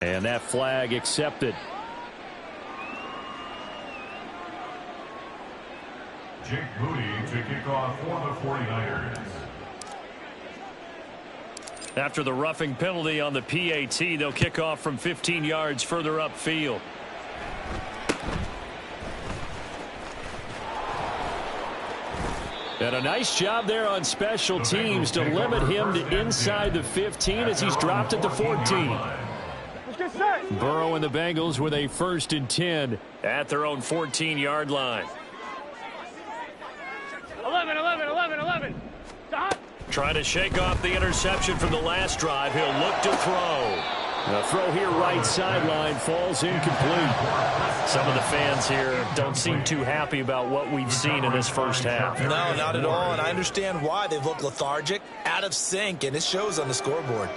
And that flag accepted. Jake Moody to kick off for the 49ers. After the roughing penalty on the PAT, they'll kick off from 15 yards further upfield. And a nice job there on special teams to limit him to inside the 15 as he's dropped at the 14. Burrow and the Bengals with a 1st and 10 at their own 14-yard line. 11, 11, 11, 11. Stop. Trying to shake off the interception from the last drive. He'll look to throw. The throw here right sideline falls incomplete. Some of the fans here don't seem too happy about what we've seen in this first half. No, not at all, and I understand why. They've looked lethargic, out of sync, and it shows on the scoreboard.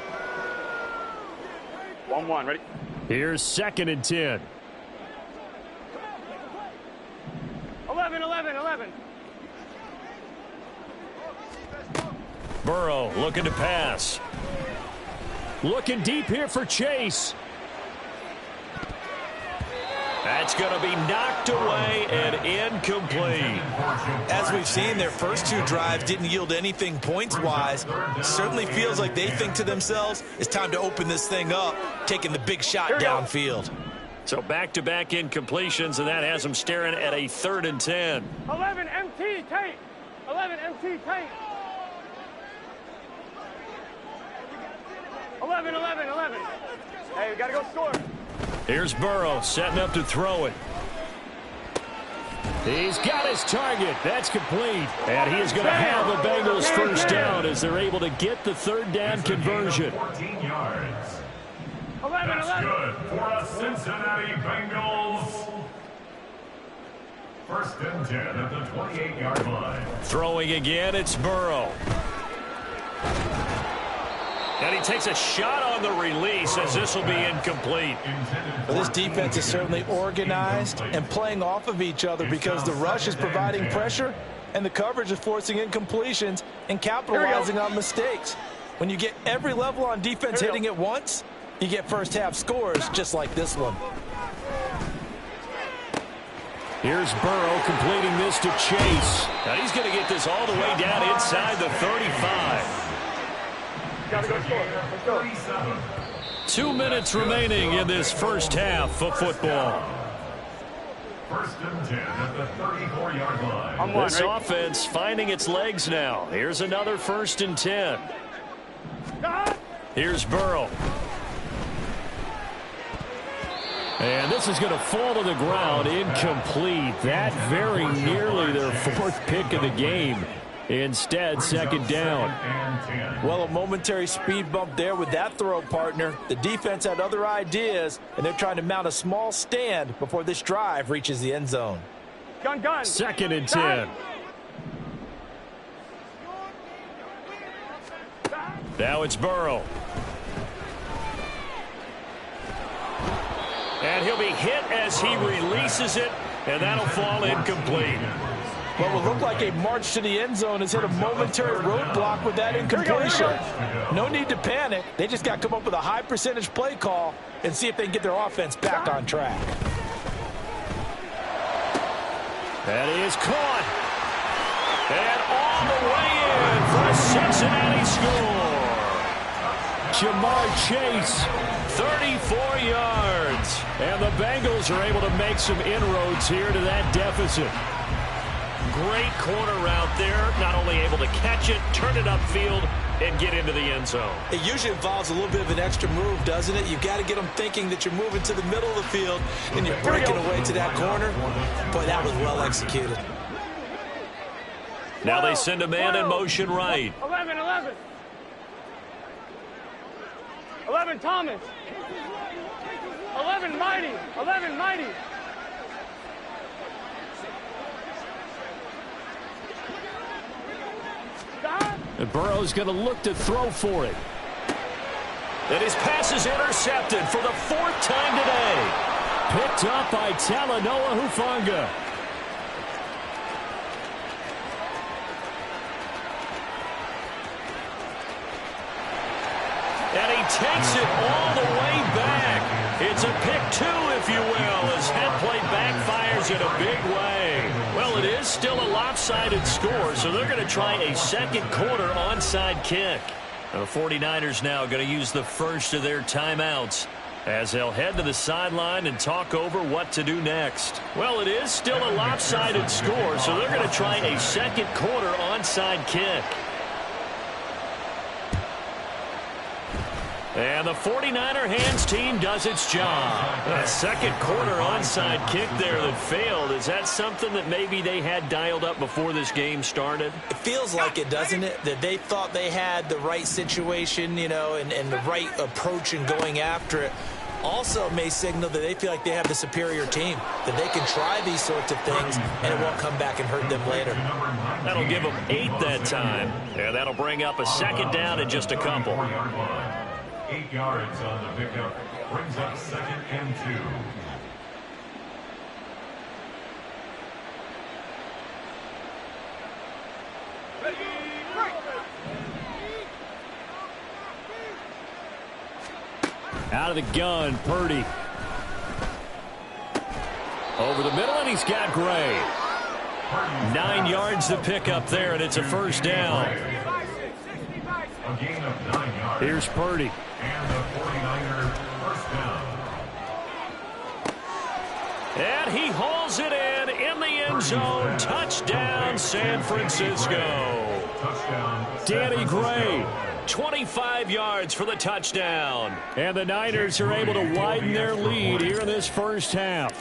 1-1, ready? Here's 2nd and 10. 11, 11, 11. Burrow looking to pass. Looking deep here for Chase. That's going to be knocked away and incomplete. As we've seen, their first 2 drives didn't yield anything points-wise. Certainly feels like they think to themselves, it's time to open this thing up, taking the big shot downfield. So back-to-back incompletions, and that has them staring at a 3rd and 10. 11 MT tape. 11 MT tape. 11, 11, 11. Hey, we got to go score. Here's Burrow setting up to throw it. He's got his target. That's complete. And he is going to have the Bengals first down as they're able to get the 3rd down conversion. 14 yards. 11, That's 11. good for the Cincinnati Bengals. 1st and 10 at the 28-yard line. Throwing again, it's Burrow. And he takes a shot on the release as this will be incomplete. Well, this defense is certainly organized and playing off of each other because the rush is providing pressure and the coverage is forcing incompletions and capitalizing on mistakes. When you get every level on defense hitting at once, you get first-half scores just like this one. Here's Burrow completing this to Chase. Now he's going to get this all the way down inside the 35. Gotta go score. Let's go. 2 minutes remaining in this first half of football. 1st and 10 at the 34-yard line. This offense finding its legs now. Here's another 1st and 10. Here's Burrow. And this is going to fall to the ground incomplete. That very nearly their 4th pick of the game. Instead, 2nd down. Well, a momentary speed bump there with that throw, partner. The defense had other ideas, and they're trying to mount a small stand before this drive reaches the end zone. Gun. 2nd and 10. Now it's Burrow. And he'll be hit as he releases it, and that'll fall incomplete. What will look like a march to the end zone has hit a momentary roadblock with that incompletion. No need to panic. They just got to come up with a high percentage play call and see if they can get their offense back on track. That is caught. And all the way in for a Cincinnati score. Jamar Chase, 34 yards. And the Bengals are able to make some inroads here to that deficit. Great corner route there. Not only able to catch it, turn it upfield, and get into the end zone. It usually involves a little bit of an extra move, doesn't it? You've got to get them thinking that you're moving to the middle of the field and you're breaking away to that corner. Boy, that was well executed. Now they send a man in motion right. 11, 11. 11, Thomas. 11, Mighty. 11, Mighty. And Burrow's going to look to throw for it. And his pass is intercepted for the 4th time today. Picked up by Talanoa Hufanga. And he takes it all the way back. it's a pick two, if you will, as that play backfires in a big way. Well, it is still a lopsided score, so they're going to try a second quarter onside kick. The 49ers now going to use the first of their timeouts as they'll head to the sideline and talk over what to do next. Well, it is still a lopsided score, so they're going to try a second quarter onside kick. And the 49er hands team does its job. A second quarter onside kick there that failed. Is that something that maybe they had dialed up before this game started? It feels like it, doesn't it? That they thought they had the right situation, you know, and the right approach in going after it. Also may signal that they feel like they have the superior team, that they can try these sorts of things and it won't come back and hurt them later. That'll give them 8 that time. And that'll bring up a second down in just a couple. 8 yards on the pickup. Brings up 2nd and 2. Out of the gun, Purdy. Over the middle, and he's got Gray. 9 yards to pick up there, and it's a first down. A gain of 9 yards. Here's Purdy. And the 49er first down. And he hauls it in the end zone. Touchdown, San Francisco. Touchdown. Danny Gray, 25 yards for the touchdown. And the Niners are able to widen their lead here in this first half.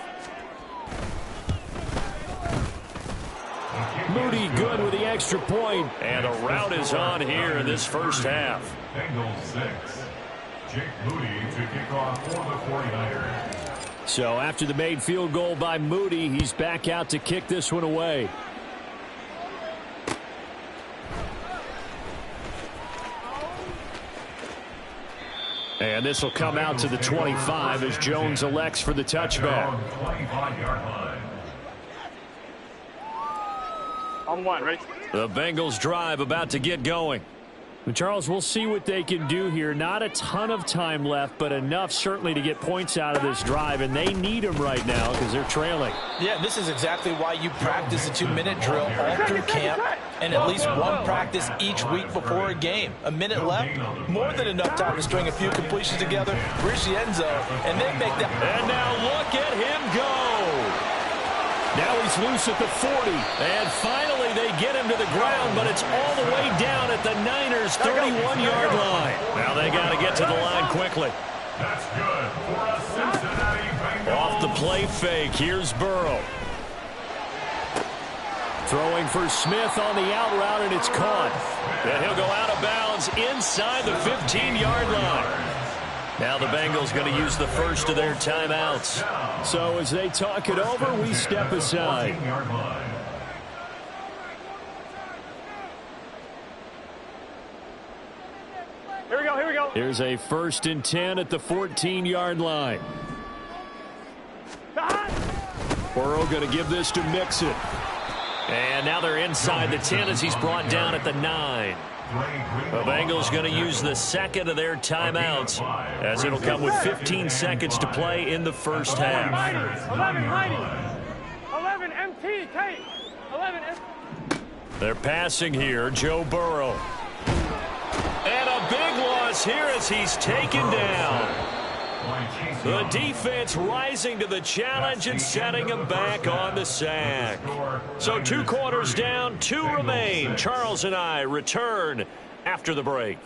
Moody good with the extra point. And the route is on here in this first half. Bengals 6. Jake Moody to kick off for the 49ers. So after the made field goal by Moody, he's back out to kick this one away. And this will come out to the 25 as Jones elects for the touchback. 25-yard line. On one, ready? The Bengals drive about to get going. But Charles, we'll see what they can do here. Not a ton of time left, but enough certainly to get points out of this drive, and they need them right now because they're trailing. Yeah, this is exactly why you practice a 2-minute drill all through camp and at least one practice each week before a game. A minute left, more than enough time to string a few completions together, reach the end zone, and then make that. And now look at him go. Now he's loose at the 40. And finally they get him to the ground, but it's all the way down at the Niners' 31-yard line. Now they got to get to the line quickly. That's good for a Cincinnati Bengals. Off the play fake, here's Burrow. Throwing for Smith on the out route, and it's caught. And he'll go out of bounds inside the 15-yard line. Now the Bengals going to use the first of their timeouts. So as they talk it over, we step aside. Here we go, here we go. Here's a 1st and 10 at the 14-yard line. Burrow going to give this to Mixon. And now they're inside the 10 as he's brought down at the 9. The Bengals going to use the second of their timeouts as it'll come with 15 seconds to play in the first half. 11 MT, Tate. 11 MT. They're passing here, Joe Burrow. And a big loss here as he's taken down. The defense rising to the challenge and setting him back on the sack. So 2 quarters down, 2 remain. Charles and I return after the break.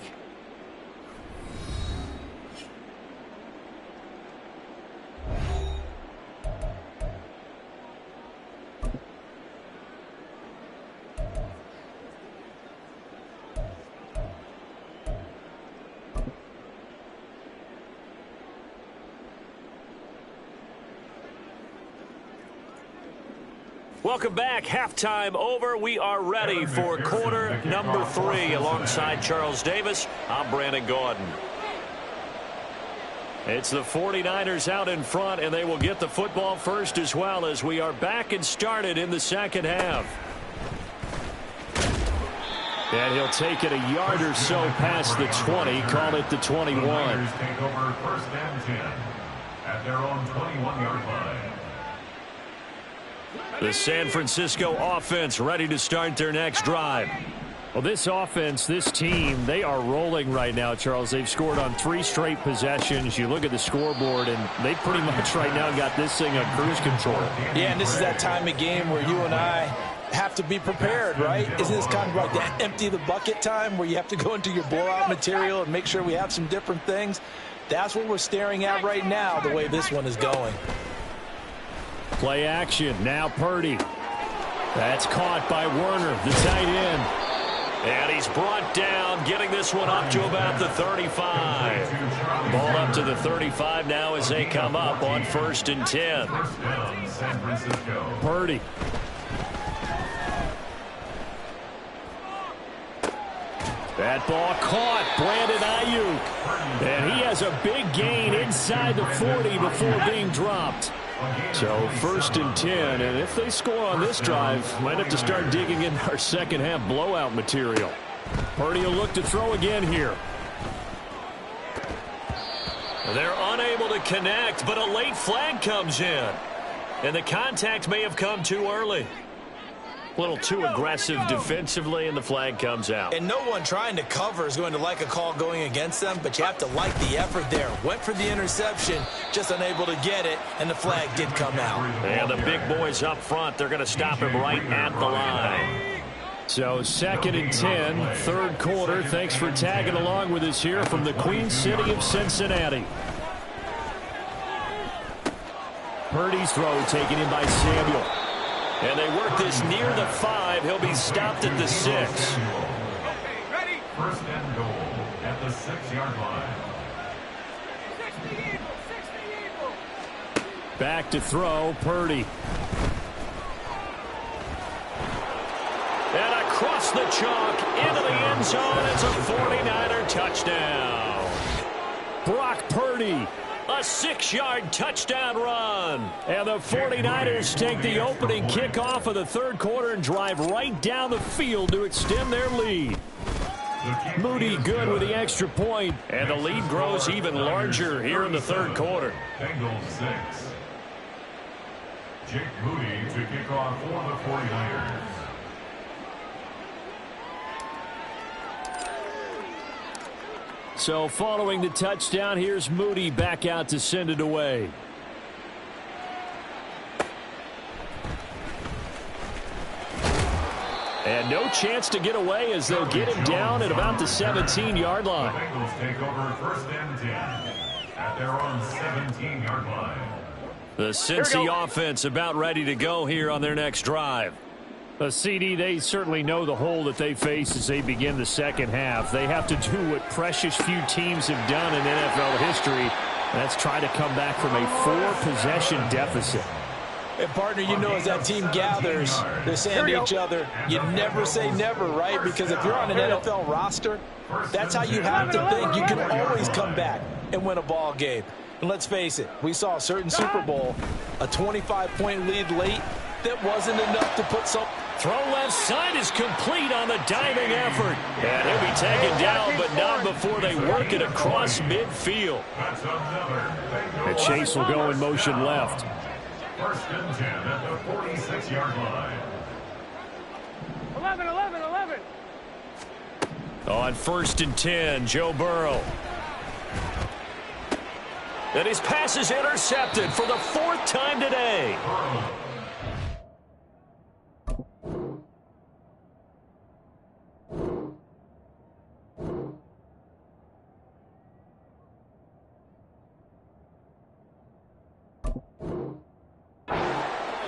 Welcome back. Halftime over. We are ready for quarter number 3. Alongside Charles Davis, I'm Brandon Gordon. It's the 49ers out in front, and they will get the football first as well as we are back and started in the second half. And he'll take it a yard or so past the 20, call it the 21. Take over 1st and 10. at their own 21-yard line. The San Francisco offense ready to start their next drive. Well, this offense, this team, they are rolling right now, Charles. They've scored on 3 straight possessions. You look at the scoreboard, and they pretty much right now got this thing on cruise control. Yeah, and this is that time of game where you and I have to be prepared, right? Isn't this kind of like that empty the bucket time where you have to go into your blowout material and make sure we have some different things? That's what we're staring at right now, the way this one is going. Play action. Now Purdy. That's caught by Werner, the tight end. And he's brought down, getting this one up to about the 35. Ball up to the 35 now as they come up on 1st and 10. First down, San Francisco. Purdy. That ball caught. Brandon Ayuk. And he has a big gain inside the 40 before being dropped. So 1st and 10, and if they score on this drive, might have to start digging in our second half blowout material. Purdy will look to throw again here. They're unable to connect, but a late flag comes in. And the contact may have come too early. A little too aggressive defensively, and the flag comes out. And no one trying to cover is going to like a call going against them, but you have to like the effort there. Went for the interception, just unable to get it, and the flag did come out. And the big boys up front, they're going to stop him right at the line. So 2nd and 10, 3rd quarter. Thanks for tagging along with us here from the Queen City of Cincinnati. Purdy's throw taken in by Samuel. And they work this near the 5. He'll be stopped at the 6. Ready? First and goal at the 6-yard line. 60 Eagle. Back to throw, Purdy. And across the chalk into the end zone. It's a 49er touchdown. Brock Purdy. A 6-yard touchdown run. And the 49ers take the opening kickoff of the 3rd quarter and drive right down the field to extend their lead. Moody good with the extra point. And the lead grows even larger here in the 3rd quarter. Bengals 6. Jake Moody to kick off for the 49ers. So following the touchdown, here's Moody back out to send it away. And no chance to get away as they'll get him down at about the 17-yard line. The Bengals take over 1st and 10 at their own 17-yard line. The Cincy offense about ready to go here on their next drive. CD, they certainly know the hole that they face as they begin the second half. They have to do what precious few teams have done in NFL history. That's try to come back from a 4-possession deficit. And, partner, you know as that team gathers, they're saying to each other, you never say never, right? Because if you're on an NFL roster, that's how you have to think. You can always come back and win a ball game. And let's face it, we saw a certain Super Bowl, a 25-point lead late. That wasn't enough to put some. Throw left side is complete on the diving effort. And he'll be taken down, but not before they work it across midfield. And Chase will go in motion left. 1st and 10 at the 46-yard line. 11. On 1st and 10, Joe Burrow. And his pass is intercepted for the 4th time today.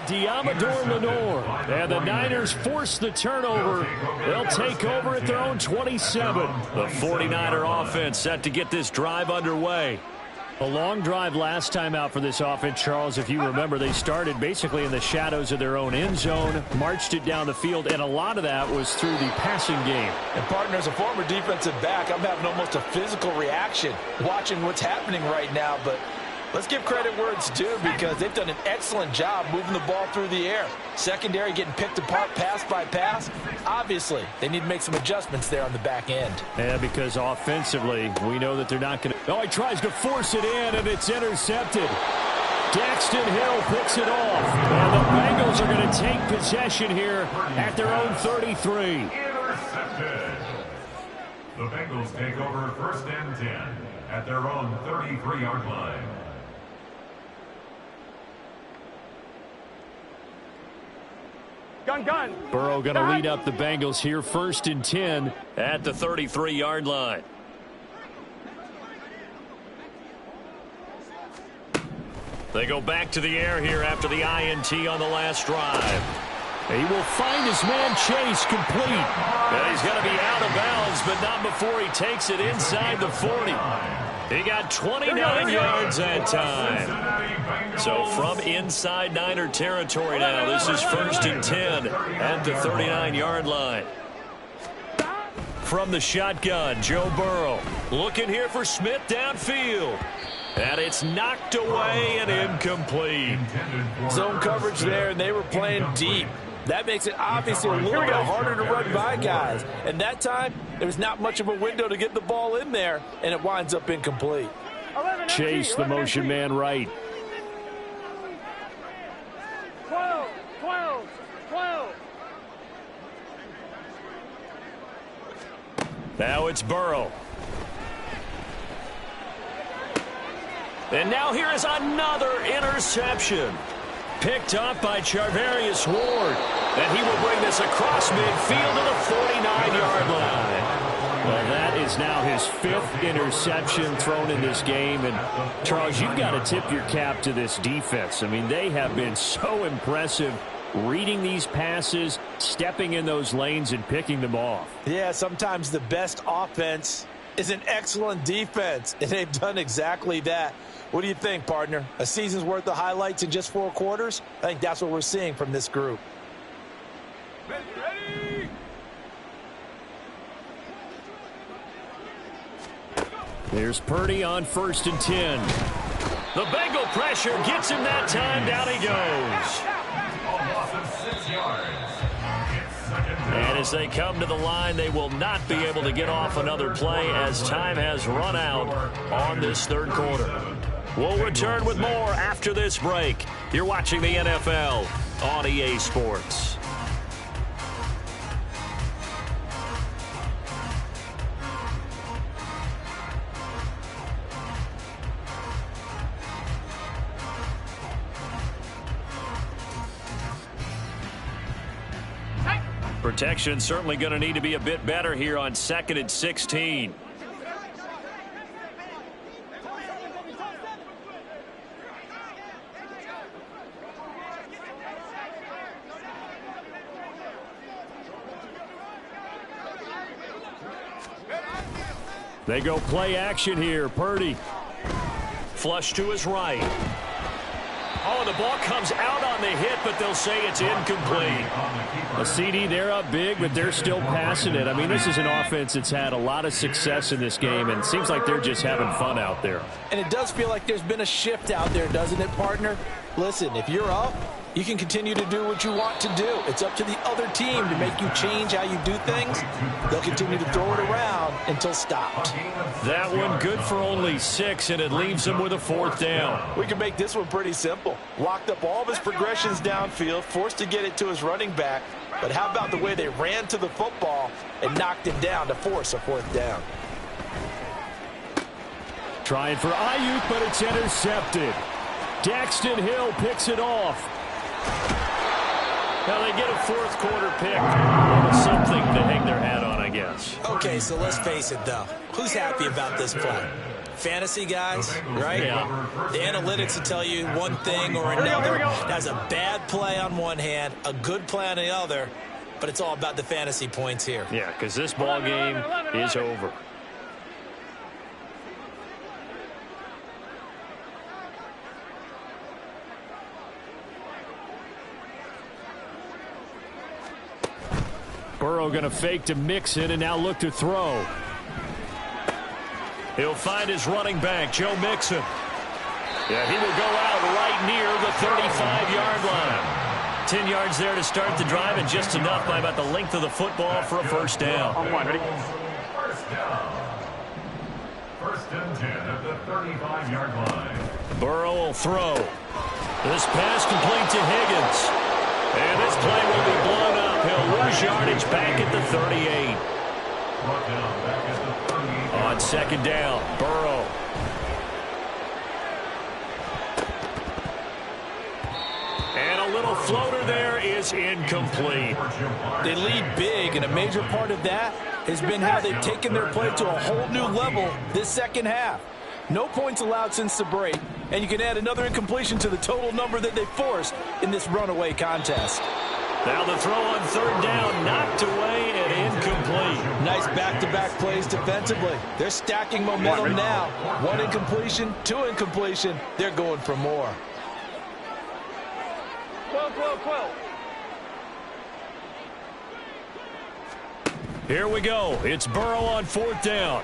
Diamador Lenore. And the Niners force the turnover. They'll take over at their own 27. The 49er offense set to get this drive underway. A long drive last time out for this offense, Charles. If you remember, they started basically in the shadows of their own end zone, marched it down the field, and a lot of that was through the passing game. And, partner, as a former defensive back, I'm having almost a physical reaction watching what's happening right now. But Let's give credit where it's due because they've done an excellent job moving the ball through the air. Secondary getting picked apart pass by pass. Obviously, they need to make some adjustments there on the back end. Yeah, because offensively, we know that they're not going to. Oh, he tries to force it in, and it's intercepted. Daxton Hill picks it off. And the Bengals are going to take possession here at their own 33. Intercepted. The Bengals take over 1st and 10 at their own 33-yard line. Gun. Burrow going to lead up the Bengals here 1st and 10 at the 33-yard line. They go back to the air here after the INT on the last drive. He will find his man Chase complete. And he's going to be out of bounds, but not before he takes it inside the 40. He got 29 yards that time. So from inside Niner territory now, this is 1st and 10 at the 39-yard line. From the shotgun, Joe Burrow looking here for Smith downfield. And it's knocked away and incomplete. Zone coverage there, and they were playing deep. That makes it obviously a little bit harder to run by guys. And that time, there's not much of a window to get the ball in there, and it winds up incomplete. Chase, the motion man right. 12. Now it's Burrow. And now here is another interception. Picked up by Charvarius Ward. And he will bring this across midfield to the 49-yard line. Well, that is now his 5th interception thrown in this game. And, Charles, you've got to tip your cap to this defense. I mean, they have been so impressive reading these passes, stepping in those lanes, and picking them off. Yeah, sometimes the best offense is an excellent defense, and they've done exactly that. What do you think, partner? A season's worth of highlights in just 4 quarters? I think that's what we're seeing from this group. Ready. Here's Purdy on 1st and 10. The Bengal pressure gets him that time. Down he goes. A loss of 6 yards. And as they come to the line, they will not be able to get off another play as time has run out on this 3rd quarter. We'll return with more after this break. You're watching the NFL on EA Sports. Protection certainly going to need to be a bit better here on 2nd and 16. They go play action here. Purdy. Flush to his right. Oh, the ball comes out on the hit, but they'll say it's incomplete. A CD, they're up big, but they're still passing it. I mean, this is an offense that's had a lot of success in this game, and it seems like they're just having fun out there. And it does feel like there's been a shift out there, doesn't it, partner? Listen, if you're up, you can continue to do what you want to do. It's up to the other team to make you change how you do things. They'll continue to throw it around until stopped. That one good for only 6, and it leaves them with a 4th down. We can make this one pretty simple. Locked up all of his progressions downfield, forced to get it to his running back. But how about the way they ran to the football and knocked him down to force a 4th down? Trying for Ayuk, but it's intercepted. Daxton Hill picks it off. Now they get a 4th quarter pick. Something to hang their hat on, I guess. Okay, so let's face it, though. Who's happy about this play? Fantasy guys, right? Yeah. The analytics will tell you one thing or another. That's a bad play on one hand, a good play on the other, but it's all about the fantasy points here. Yeah, because this ball game is over. Burrow going to fake to Mixon and now look to throw. He'll find his running back, Joe Mixon. Yeah, he will go out right near the 35-yard line. 10 yards there to start the drive, and just enough by about the length of the football for a first down. On one, ready? First down. First and 10 at the 35-yard line. Burrow will throw. This pass complete to Higgins. And this play will be blown up. He'll lose yardage back at the 38. Brought down back at the 38. On second down, Burrow. And a little floater there is incomplete. They lead big, and a major part of that has been how they've taken their play to a whole new level this second half. No points allowed since the break, and you can add another incompletion to the total number that they forced in this runaway contest. Now the throw on third down, knocked away and incomplete. Nice back-to-back plays defensively. They're stacking momentum now. One incompletion, two incompletion. They're going for more. 12, 12, 12. Here we go. It's Burrow on fourth down.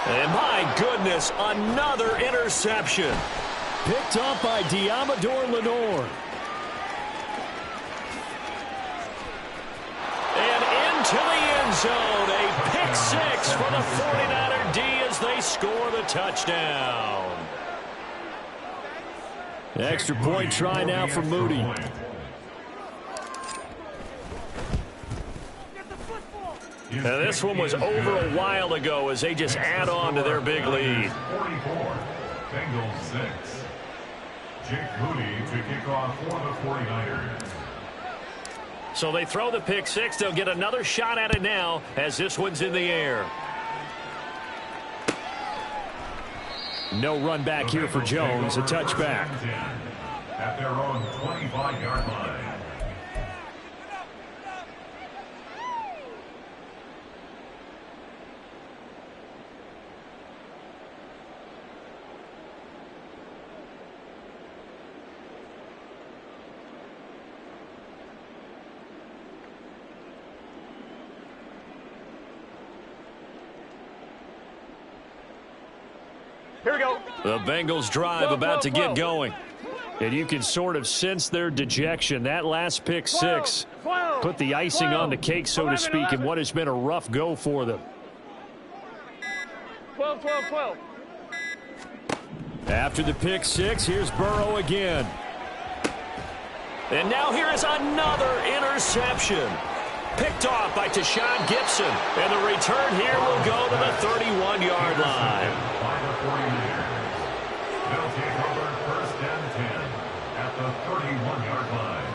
And my goodness, another interception. Picked up by Diamador Lenore. And into the end zone. A pick six for the 49er D as they score the touchdown. Extra point try now for Moody. And this one was over a while ago as they just add on to their big lead. 44, Bengals 6. Jake Moody to kick off for the 49ers. So they throw the pick six. They'll get another shot at it now as this one's in the air. No run back here for Jones. A touchback. At their own 25-yard line. Here we go. The Bengals drive about to get going. And you can sort of sense their dejection. That last pick six put the icing on the cake, so to speak, in what has been a rough go for them. 12, 12, 12. After the pick six, here's Burrow again. And now here is another interception. Picked off by Tashawn Gibson. And the return here will go to the 31-yard line. They'll take over first and 10 at the 31-yard line.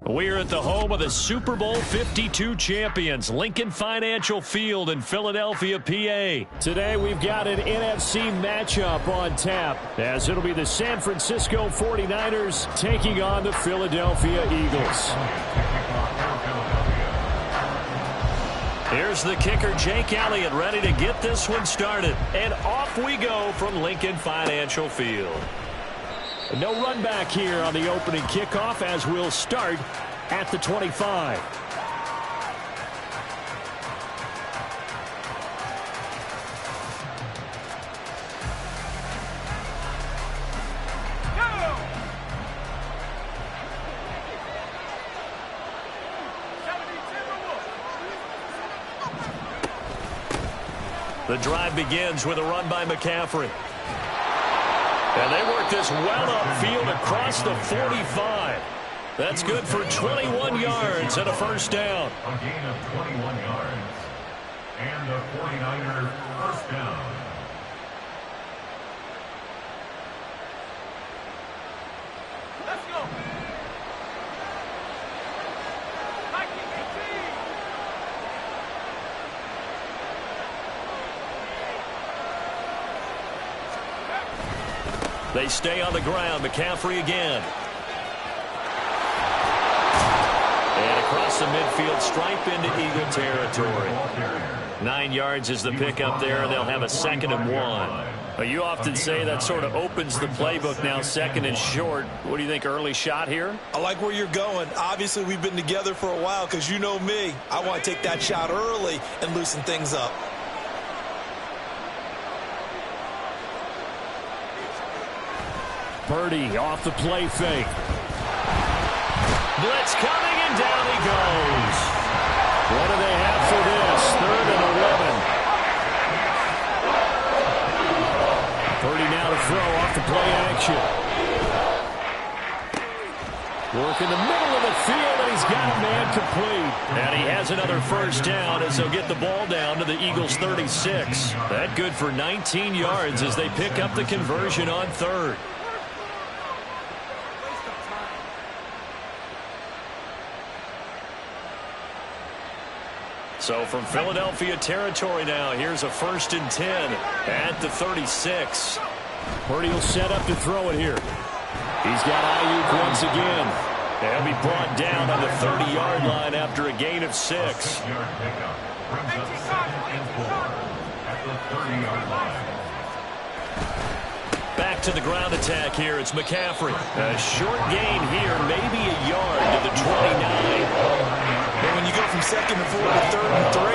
We're at the home of the Super Bowl 52 champions, Lincoln Financial Field in Philadelphia, PA. Today we've got an NFC matchup on tap, as it'll be the San Francisco 49ers taking on the Philadelphia Eagles. Here's the kicker, Jake Elliott, ready to get this one started. And off we go from Lincoln Financial Field. No run back here on the opening kickoff, as we'll start at the 25. The drive begins with a run by McCaffrey. And they work this well upfield across the 45. That's good for 21 yards and a first down. A gain of 21 yards. And the 49ers first down. Let's go. They stay on the ground. McCaffrey again. And across the midfield stripe into Eagle territory. 9 yards is the pickup there, and they'll have a 2nd and 1. You often say that sort of opens the playbook now, 2nd and short. What do you think, early shot here? I like where you're going. Obviously, we've been together for a while because you know me. I want to take that shot early and loosen things up. Purdy off the play fake. Blitz coming, and down he goes. What do they have for this? 3rd and 11. Purdy now to throw off the play action. Work in the middle of the field, and he's got a man complete. And he has another first down as they'll get the ball down to the Eagles' 36. That good for 19 yards as they pick up the conversion on 3rd. So from Philadelphia territory now, here's a 1st and 10 at the 36. Purdy will set up to throw it here. He's got Ayuk once again. They'll be brought down on the 30-yard line after a gain of 6. 6-yard pickup brings up 2nd and 4 at the 30-yard line. Back to the ground attack here. It's McCaffrey. A short gain here, maybe a yard to the 29. But when you go from 2nd and 4 to 3rd and 3,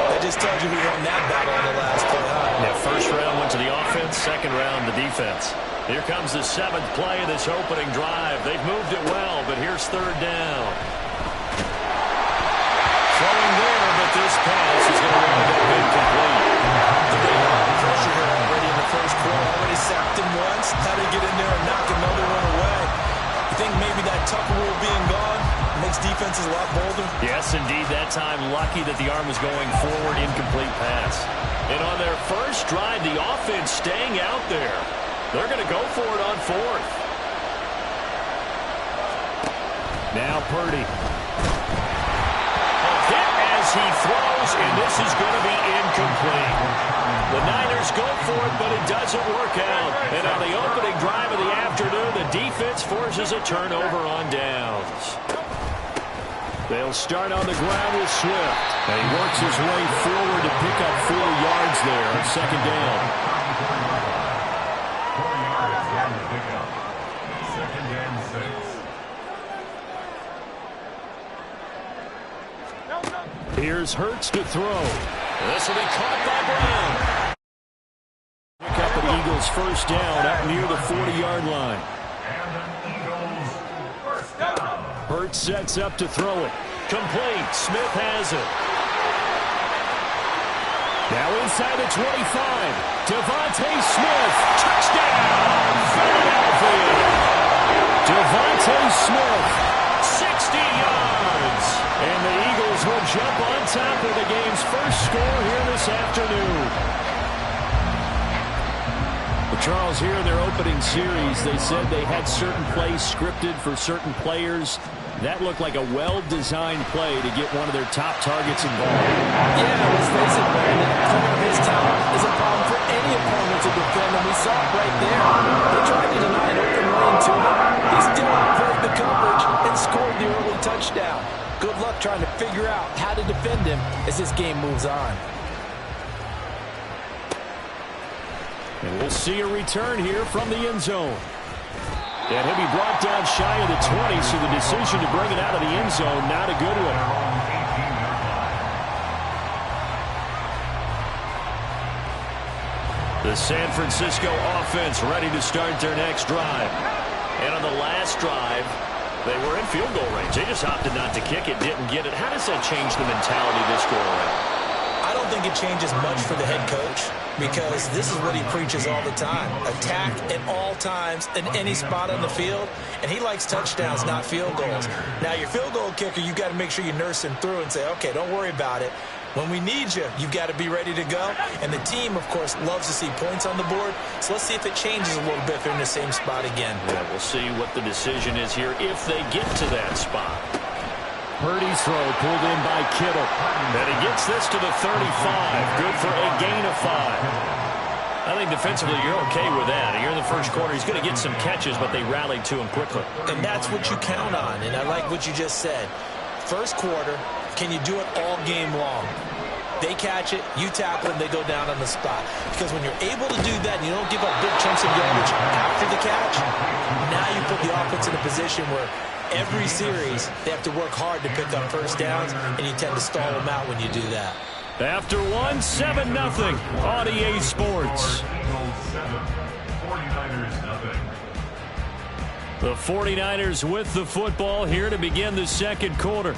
that just tells you we won that battle on the last play. Yeah, first round went to the offense, 2nd round the defense. Here comes the 7th play of this opening drive. They've moved it well, but here's 3rd down. Throwing there, but this pass is going to wind up incomplete. They got pressure here already in the first quarter. Already sacked him once. Had to get in there and knock another one away. You think maybe that Tucker rule being gone makes defenses a lot bolder? Yes, indeed. That time, lucky that the arm was going forward, incomplete pass. And on their first drive, the offense staying out there. They're going to go for it on 4th. Now Purdy. A hit as he throws, and this is going to be incomplete. The Niners go for it, but it doesn't work out. And on the opening drive of the afternoon, the defense forces a turnover on downs. They'll start on the ground with Swift. And he works his way forward to pick up 4 yards there on 2nd down. 4 yards on the pickup. 2nd and 6. Here's Hurts to throw. This will be caught by Brown. Pick up the Eagles' first down up near the 40-yard line. And an Eagles first down. Hurts sets up to throw it. Complete. Smith has it. Now inside the 25. Devontae Smith. Touchdown, Philadelphia. Devontae Smith. 60 yards. And the Eagles will jump on top of the game's first score here this afternoon. Charles, here in their opening series, they said they had certain plays scripted for certain players. That looked like a well-designed play to get one of their top targets involved. Yeah, let's face it, Brandon. Clear of his talent is a problem for any opponent to defend, and we saw it right there. They tried to deny an open lane to him. He still outplayed the coverage and scored the early touchdown. Good luck trying to figure out how to defend him as this game moves on. And we'll see a return here from the end zone. And he'll be brought down shy of the 20, so the decision to bring it out of the end zone, not a good one. The San Francisco offense ready to start their next drive. And on the last drive, they were in field goal range. They just opted not to kick it, didn't get it. How does that change the mentality this go around? I don't think it changes much for the head coach, because this is what he preaches all the time. Attack at all times in any spot on the field, and he likes touchdowns, not field goals. Now, your field goal kicker, you've got to make sure you nurse him through and say, okay, don't worry about it. When we need you, you've got to be ready to go. And the team, of course, loves to see points on the board. So let's see if it changes a little bit if they're in the same spot again. Yeah, we'll see what the decision is here if they get to that spot. Purdy's throw pulled in by Kittle. And he gets this to the 35. Good for a gain of 5. I think defensively you're okay with that. Here in the first quarter, he's going to get some catches, but they rallied to him quickly. And that's what you count on. And I like what you just said. First quarter, can you do it all game long? They catch it, you tackle them, they go down on the spot. Because when you're able to do that and you don't give up big chunks of yardage after the catch, now you put the offense in a position where every series they have to work hard to pick up first downs, and you tend to stall them out when you do that. After 1, 7-0 on EA Sports. The 49ers with the football here to begin the second quarter,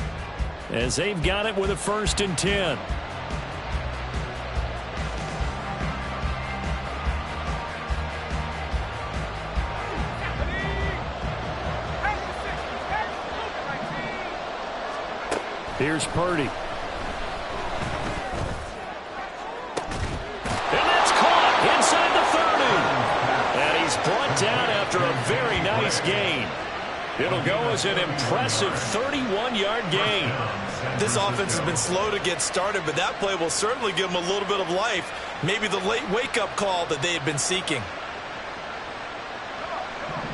as they've got it with a 1st and 10. Here's Purdy. And that's caught inside the 30. And he's brought down after a very nice gain. It'll go as an impressive 31-yard gain. This offense has been slow to get started, but that play will certainly give them a little bit of life. Maybe the late wake-up call that they had been seeking.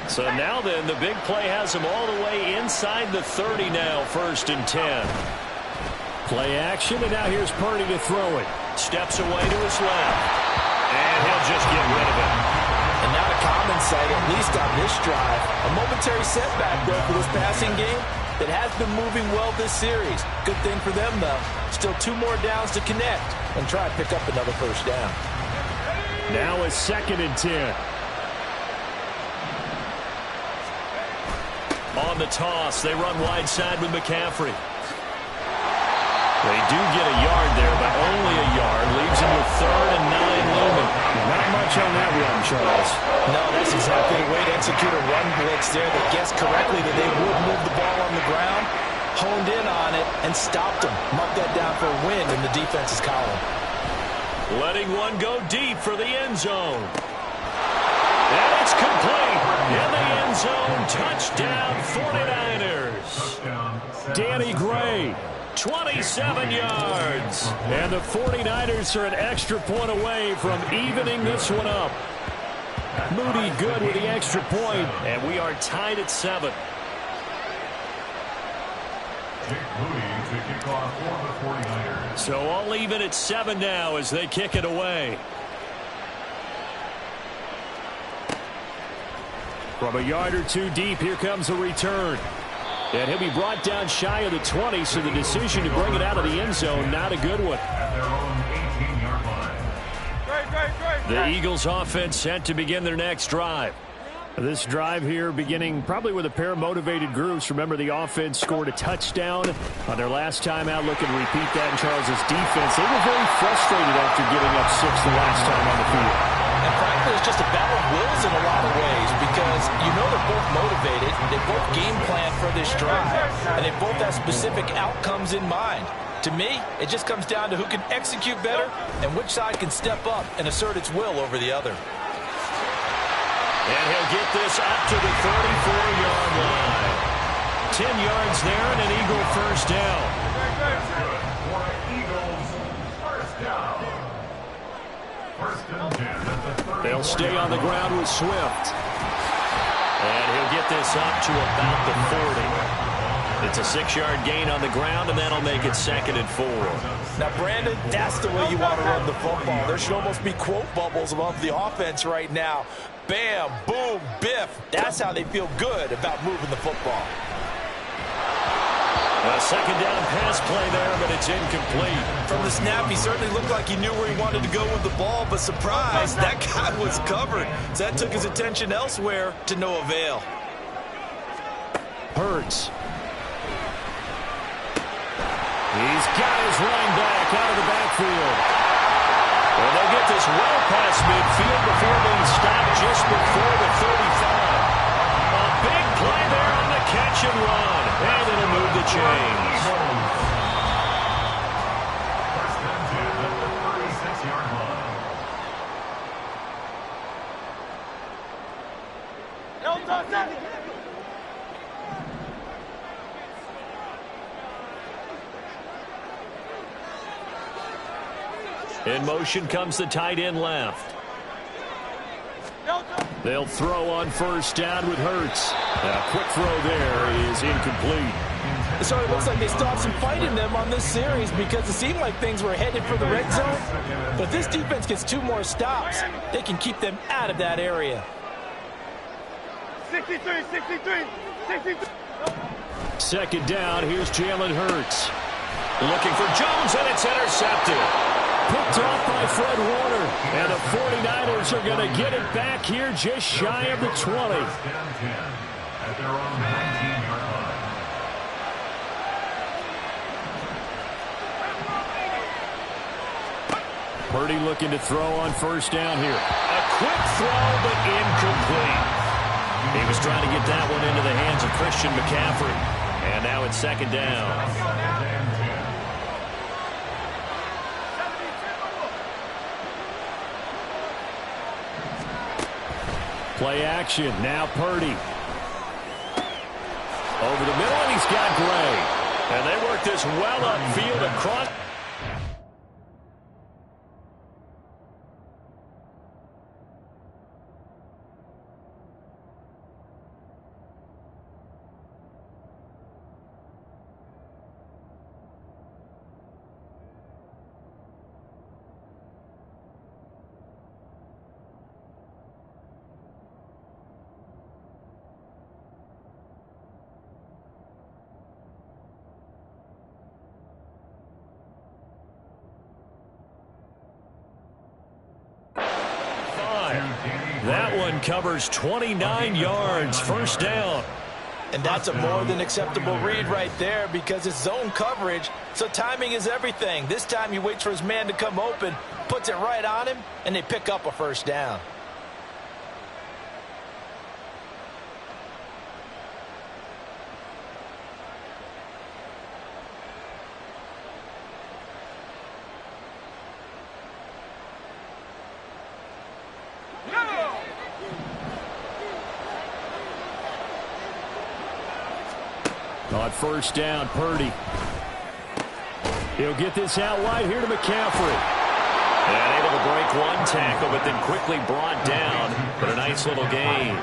So now then, the big play has him all the way inside the 30 now, 1st and 10. Play action, and now here's Purdy to throw it. Steps away to his left. And he'll just get rid of it. And not a common sight, at least on this drive. A momentary setback, though, for this passing game that has been moving well this series. Good thing for them, though. Still 2 more downs to connect and try to pick up another first down. Now a 2nd and 10. On the toss, they run wide side with McCaffrey. They do get a yard there, but only a yard. Leaves him with 3rd and 9 looming. Not much on that run, Charles. No, that's exactly the way to execute a run blitz there. They guessed correctly that they would move the ball on the ground, honed in on it, and stopped them. Marked that down for a win in the defense's column. Letting one go deep for the end zone. And it's complete. In the end zone, touchdown 49ers. Danny Gray, 27 yards. And the 49ers are an extra point away from evening this one up. Moody good with the extra point, and we are tied at 7. So all even at 7 now as they kick it away. From a yard or 2 deep, here comes a return. And he'll be brought down shy of the 20, so the decision to bring it out of the end zone, not a good one. The Eagles offense set to begin their next drive. This drive here beginning probably with a pair of motivated groups. Remember, the offense scored a touchdown on their last time out. Look and repeat that in Charles's defense. They were very frustrated after giving up 6 the last time on the field. And frankly, it's just a battle of wills in a lot of ways, because you know they're both motivated, they both game plan for this drive, and they both have specific outcomes in mind. To me, it just comes down to who can execute better and which side can step up and assert its will over the other. And he'll get this up to the 34-yard line. 10 yards there and an Eagle first down. That's good for an Eagles first down. First and 10 at the 30. They'll stay on the ground with Swift. And he'll get this up to about the 40. It's a 6-yard gain on the ground, and that'll make it 2nd and 4. Now, Brandon, that's the way you want to run the football. There should almost be quote bubbles above the offense right now. Bam, boom, biff. That's how they feel good about moving the football. A 2nd down pass play there, but it's incomplete. From the snap, he certainly looked like he knew where he wanted to go with the ball, but surprise, that guy was covered. So that took his attention elsewhere to no avail. Hurts. He's got his running back out of the backfield. And they'll get this well past midfield before being stopped just before the 35. A big play there on the catch and run. And it'll move the chains. First and 10 at the 36-yard line. In motion comes the tight end left. They'll throw on first down with Hurts. A quick throw there is incomplete. So it looks like they stopped some fighting them on this series because it seemed like things were headed for the red zone. But if this defense gets 2 more stops, they can keep them out of that area. 63, 63, 63. 2nd down, here's Jalen Hurts. Looking for Jones, and it's intercepted. Picked off by Fred Warner. And the 49ers are going to get it back here just shy of the 20. First and 10 at their own 19-yard line. Purdy looking to throw on first down here. A quick throw, but incomplete. He was trying to get that one into the hands of Christian McCaffrey. And now it's 2nd down. Play action. Now Purdy. Over the middle, and he's got Gray. And they work this well upfield across. That one covers 29 yards, first down. And that's a more than acceptable read right there because it's zone coverage, so timing is everything. This time he waits for his man to come open, puts it right on him, and they pick up a first down. On first down, Purdy. He'll get this out wide here to McCaffrey. And able to break one tackle, but then quickly brought down. But a nice little gain.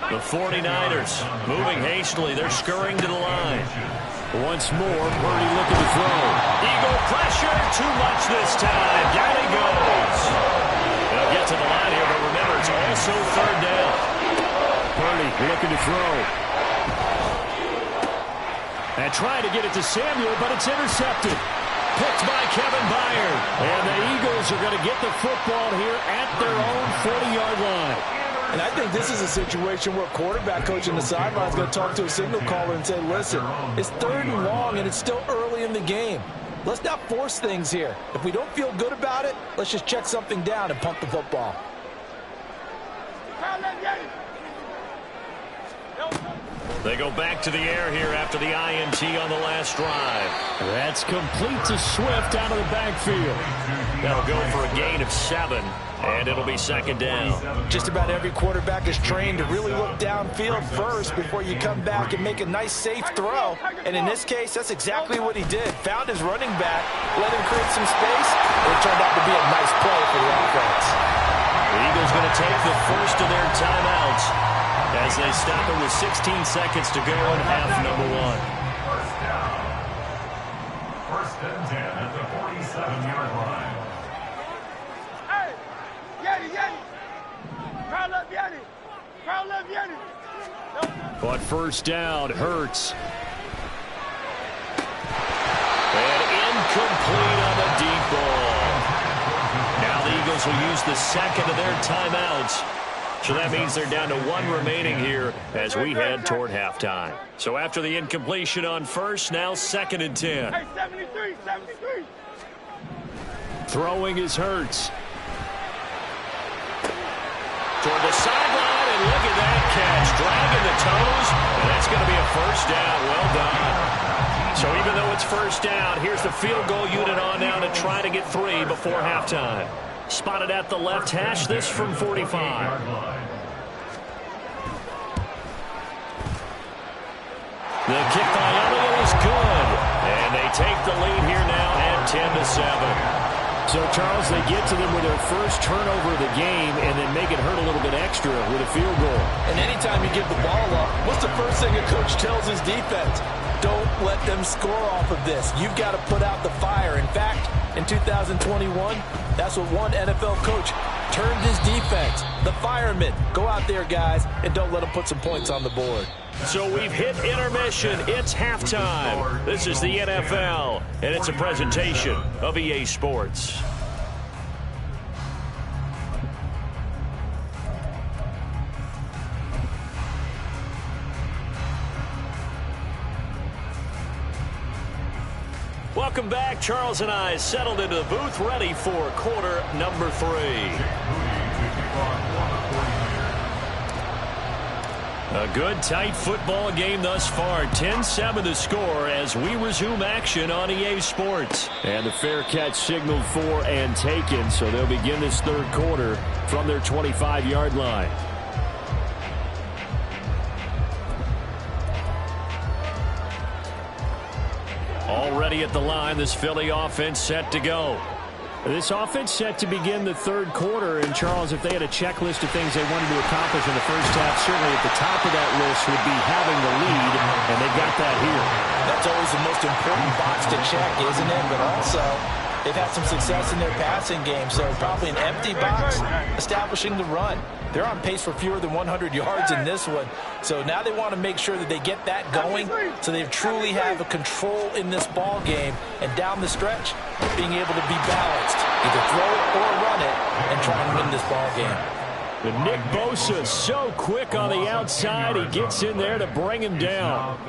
The 49ers moving hastily. They're scurrying to the line. Once more, Purdy looking to throw. Eagle pressure, too much this time. Down he goes. They'll get to the line here, but remember, it's also 3rd down. Purdy looking to throw. And trying to get it to Samuel, but it's intercepted. Picked by Kevin Byard. And the Eagles are going to get the football here at their own 40-yard line. And I think this is a situation where quarterback coach on the sideline is going to talk to a signal caller and say, listen, it's 3rd and long, and it's still early in the game. Let's not force things here. If we don't feel good about it, let's just check something down and punt the football. They go back to the air here after the INT on the last drive. That's complete to Swift out of the backfield. That'll go for a gain of 7, and it'll be second down. Just about every quarterback is trained to really look downfield first before you come back and make a nice, safe throw. And in this case, that's exactly what he did. Found his running back, let him create some space, and it turned out to be a nice play for the offense. The Eagles going to take the first of their timeouts as they stop it with 16 seconds to go in half number 1. First down. First and 10 at the 47-yard line. Hey, Yeti. Crowd up, Yeti. Crowd up, Yeti. But first down, Hurts. And incomplete on the deep ball. Now the Eagles will use the second of their timeouts. So that means they're down to 1 remaining here as we head toward halftime. So after the incompletion on first, now second and 10. Hey, 73. Throwing is Hurts. Toward the sideline, and look at that catch. Dragging the toes, and that's going to be a first down. Well done. So even though it's first down, here's the field goal unit on now to try to get 3 before halftime. Spotted at the left hash, this from 45. The kick by Elliott is good. And they take the lead here now at 10-7. So, Charles, they get to them with their first turnover of the game and then make it hurt a little bit extra with a field goal. And anytime you give the ball up, what's the first thing a coach tells his defense? Don't let them score off of this. You've got to put out the fire. In fact, in 2021, that's what one NFL coach turned his defense. The firemen. Go out there, guys, and don't let them put some points on the board. So we've hit intermission. It's halftime. This is the NFL, and it's a presentation of EA Sports. Welcome back. Charles and I settled into the booth, ready for quarter number 3. A good, tight football game thus far. 10-7 the score as we resume action on EA Sports. And the fair catch signaled for and taken, so they'll begin this third quarter from their 25-yard line. Already at the line, this Philly offense set to go. This offense set to begin the third quarter, and Charles, if they had a checklist of things they wanted to accomplish in the first half, certainly at the top of that list would be having the lead, and they got that here. That's always the most important box to check, isn't it? But also, they've had some success in their passing game, so probably an empty box, establishing the run. They're on pace for fewer than 100 yards in this one. So now they want to make sure that they get that going so they truly have a control in this ball game. And down the stretch, being able to be balanced. Either throw it or run it and try and win this ball game. But Nick Bosa so quick on the outside. He gets in there to bring him down.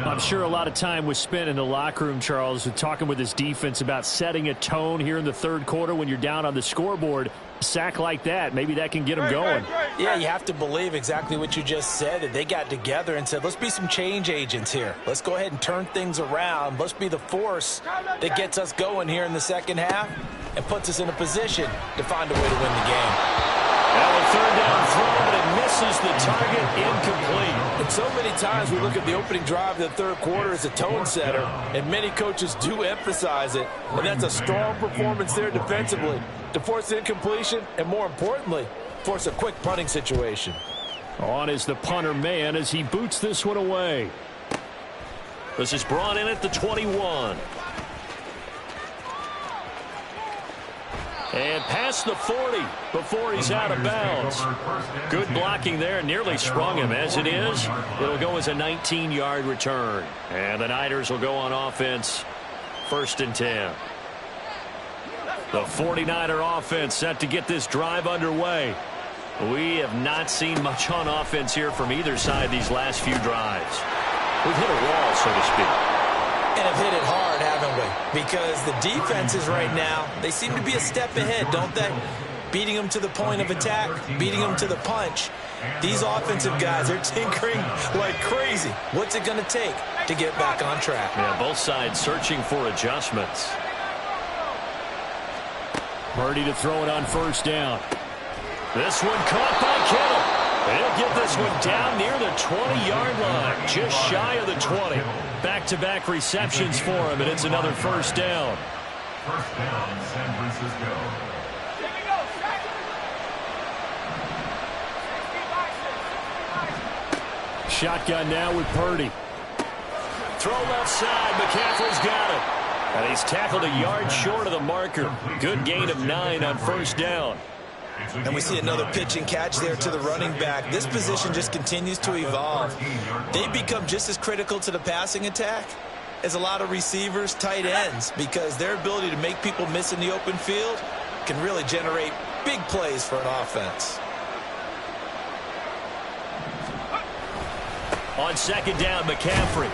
I'm sure a lot of time was spent in the locker room, Charles, talking with his defense about setting a tone here in the third quarter when you're down on the scoreboard. A sack like that, maybe that can get him going. Yeah, you have to believe exactly what you just said, that they got together and said, let's be some change agents here. Let's go ahead and turn things around. Let's be the force that gets us going here in the second half and puts us in a position to find a way to win the game. Now a third down throw, but it misses the target, incomplete. And so many times we look at the opening drive of the third quarter as a tone setter, and many coaches do emphasize it. And that's a strong performance there defensively to force incompletion and, more importantly, force a quick punting situation. On is the punter man as he boots this one away. This is brought in at the 21. And past the 40 before he's out of bounds. Good blocking there. Nearly sprung him. As it is, it'll go as a 19-yard return. And the Niners will go on offense. First and 10. The 49er offense set to get this drive underway. We have not seen much on offense here from either side these last few drives. We've hit a wall, so to speak. And have hit it hard, haven't we? Because the defenses right now, they seem to be a step ahead, don't they? beating them to the point of attack, beating them to the punch. These offensive guys, they're tinkering like crazy. What's it going to take to get back on track? Yeah, both sides searching for adjustments. Purdy to throw it on first down. This one caught by Kittle. He'll get this one down near the 20-yard line, just shy of the 20. Back-to-back receptions for him, and it's another first down. First down, San Francisco. Shotgun now with Purdy. Throw left side. McCaffrey's got it. And he's tackled a yard short of the marker. Good gain of 9 on first down. And we see another pitch and catch there to the running back. This position just continues to evolve. They become just as critical to the passing attack as a lot of receivers, tight ends, because their ability to make people miss in the open field can really generate big plays for an offense. On second down, McCaffrey.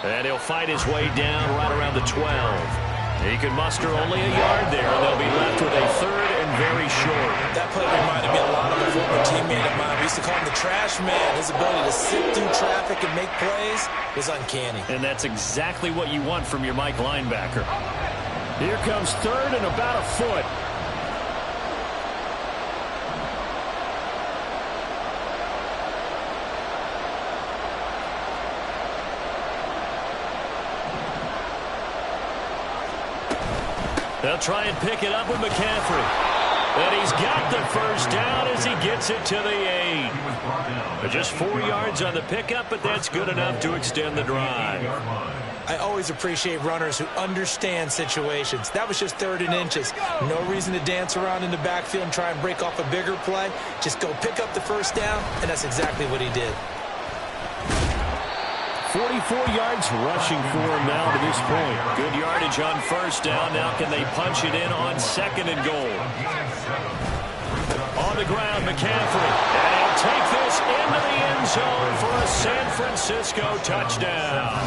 And he'll fight his way down right around the 12. He can muster only a yard there, and they'll be left with a third and very short. That play reminded me a lot of a former teammate of mine. We used to call him the trash man. His ability to sit through traffic and make plays was uncanny. And that's exactly what you want from your Mike linebacker. Here comes third and about a foot. They'll try and pick it up with McCaffrey. And he's got the first down as he gets it to the 8. Just 4 yards on the pickup, but that's good enough to extend the drive. I always appreciate runners who understand situations. That was just 3rd and inches. No reason to dance around in the backfield and try and break off a bigger play. Just go pick up the first down, and that's exactly what he did. 44 yards rushing for him now to this point. Good yardage on first down. Now can they punch it in on second and goal? On the ground, McCaffrey. And he'll take this into the end zone for a San Francisco touchdown.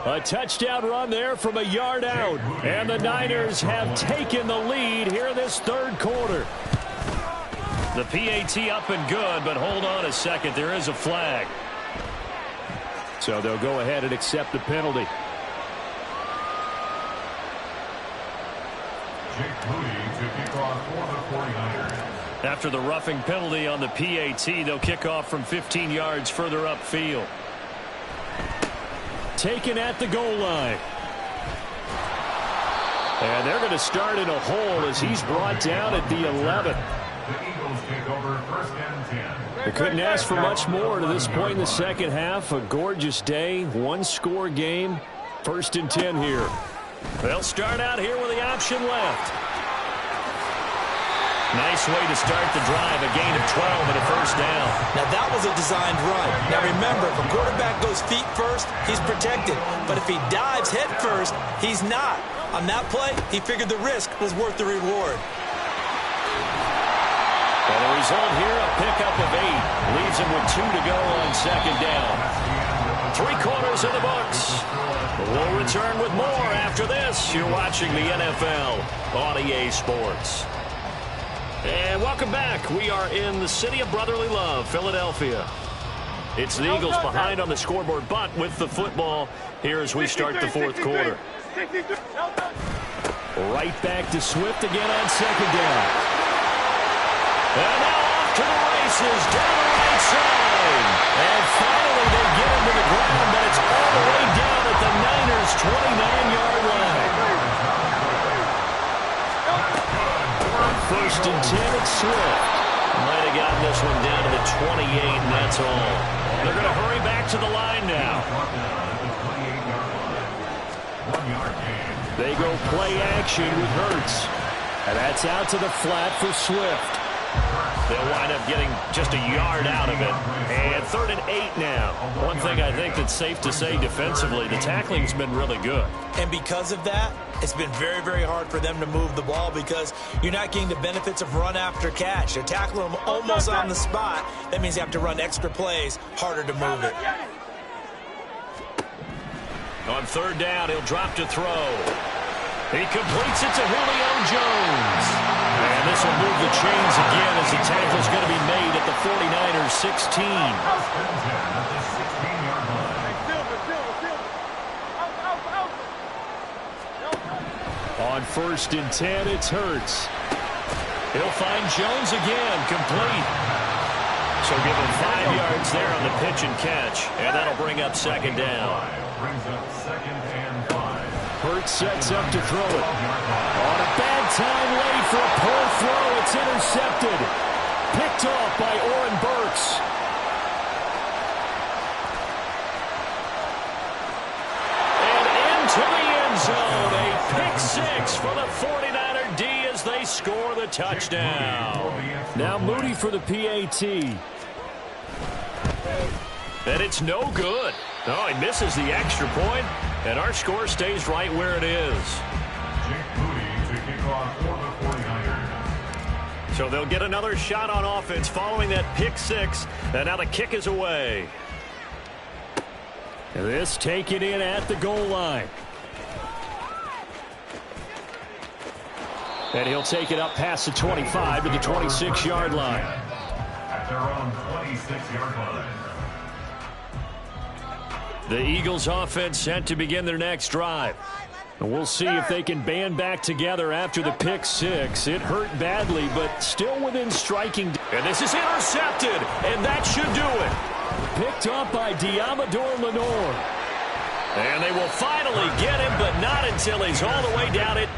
A touchdown run there from a yard out. And the Niners have taken the lead here in this third quarter. The PAT up and good, but hold on a second. There is a flag. So they'll go ahead and accept the penalty. After the roughing penalty on the PAT, they'll kick off from 15 yards further upfield. Taken at the goal line. And they're going to start in a hole as he's brought down at the 11. The Eagles take over first and 10. They couldn't ask for much more to this point in the second half. A gorgeous day, one-score game. First and 10 here. They'll start out here with the option left. Nice way to start the drive. A gain of 12 and a first down. Now, that was a designed run. Now, remember, if a quarterback goes feet first, he's protected. But if he dives head first, he's not. On that play, he figured the risk was worth the reward. And the result here, a pickup of 8. Leaves him with 2 to go on second down. 3 quarters in the books. We'll return with more after this. You're watching the NFL on EA Sports. And welcome back. We are in the city of brotherly love, Philadelphia. It's the Eagles behind on the scoreboard, but with the football here as we start the fourth quarter. Right back to Swift again on second down. And now off to the races, down the right side. And finally they get him to the ground, but it's all the way down at the Niners' 29-yard line. First and 10 at Swift. Might have gotten this one down to the 28, and that's all. They're going to hurry back to the line now. They go play action with Hurts. And that's out to the flat for Swift. They'll wind up getting just a yard out of it. And 3rd and 8 now. One thing I think that's safe to say defensively, the tackling's been really good. And because of that, it's been very, very hard for them to move the ball because you're not getting the benefits of run after catch. They're tackling them almost on the spot. That means you have to run extra plays, harder to move it. On 3rd down, he'll drop to throw. He completes it to Julio Jones. this will move the chains again as the tackle's going to be made at the 49ers 16. On 1st and 10, it's Hurts. He'll find Jones again, complete. So give him 5 yards there on the pitch and catch, and that'll bring up 2nd down. Hurts sets up to throw it. On a bad time late for a poor throw. It's intercepted. Picked off by Oren Burks. And into the end zone. A pick 6 for the 49er D as they score the touchdown. Now Moody for the PAT. And it's no good. Oh, he misses the extra point, and our score stays right where it is. Jake Moody to kick off for the 49ers. So they'll get another shot on offense following that pick 6, and now the kick is away. And this taken in at the goal line. And he'll take it up past the 25 to the 26-yard line. At their own 26-yard line. The Eagles offense set to begin their next drive. And we'll see if they can band back together after the pick 6. It hurt badly, but still within striking. And this is intercepted, and that should do it. Picked up by Diamador Lenore. And they will finally get him, but not until he's all the way down it.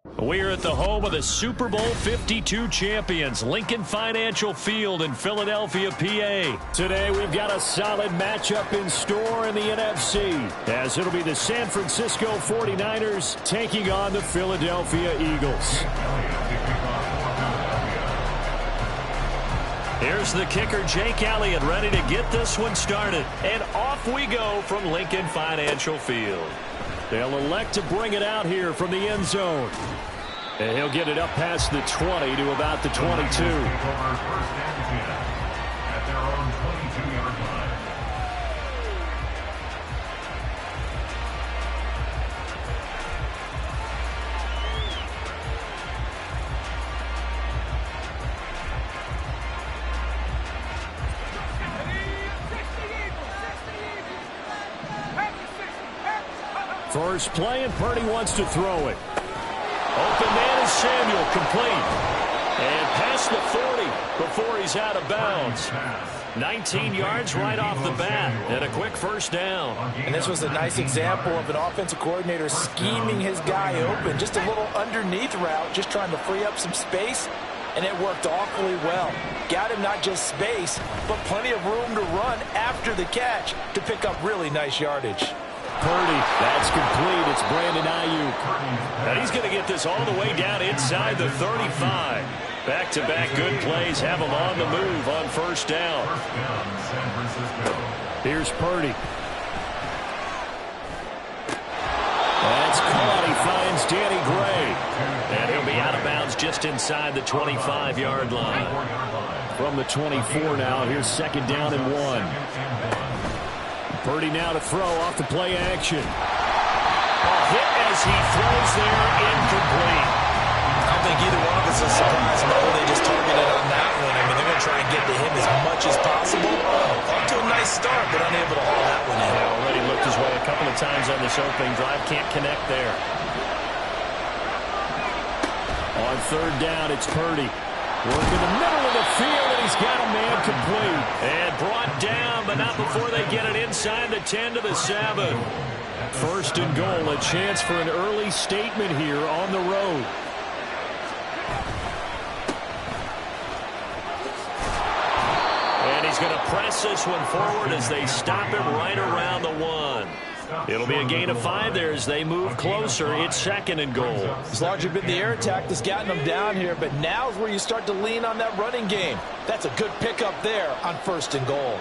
We're at the home of the Super Bowl 52 champions, Lincoln Financial Field in Philadelphia, PA. Today we've got a solid matchup in store in the NFC, as it'll be the San Francisco 49ers taking on the Philadelphia Eagles. Here's the kicker, Jake Elliott, ready to get this one started. And off we go from Lincoln Financial Field. They'll elect to bring it out here from the end zone. And he'll get it up past the 20 to about the 22. At their own 22-yard line. First play, and Purdy wants to throw it. Open man is Samuel, complete. And past the 40 before he's out of bounds. 19 yards right off the bat, and a quick first down. And this was a nice example of an offensive coordinator scheming his guy open. Just a little underneath route, just trying to free up some space, and it worked awfully well. Got him not just space, but plenty of room to run after the catch to pick up really nice yardage. Purdy, that's complete. It's Brandon Ayuk. And he's going to get this all the way down inside the 35. Back-to-back good plays have him on the move on first down. Here's Purdy. That's caught. He finds Danny Gray. And he'll be out of bounds just inside the 25-yard line. From the 24 now, here's second down and 1. Purdy now to throw off the play action. A hit as he throws there, incomplete. I don't think either one of us is surprised by who they just targeted on that one. I mean, they're going to try and get to him as much as possible. Off to a nice start, but unable to haul that one in. Yeah, already looked his way a couple of times on this opening drive. Can't connect there. On third down, it's Purdy. Work in the middle of the field, and he's got a man complete. And brought down, but not before they get it inside the 10 to the 7. First and goal, a chance for an early statement here on the road. And he's going to press this one forward as they stop him right around the 1. It'll be a gain of 5 there as they move closer. It's second and goal. It's largely been the air attack that's gotten them down here, but now's where you start to lean on that running game. That's a good pickup there on first and goal.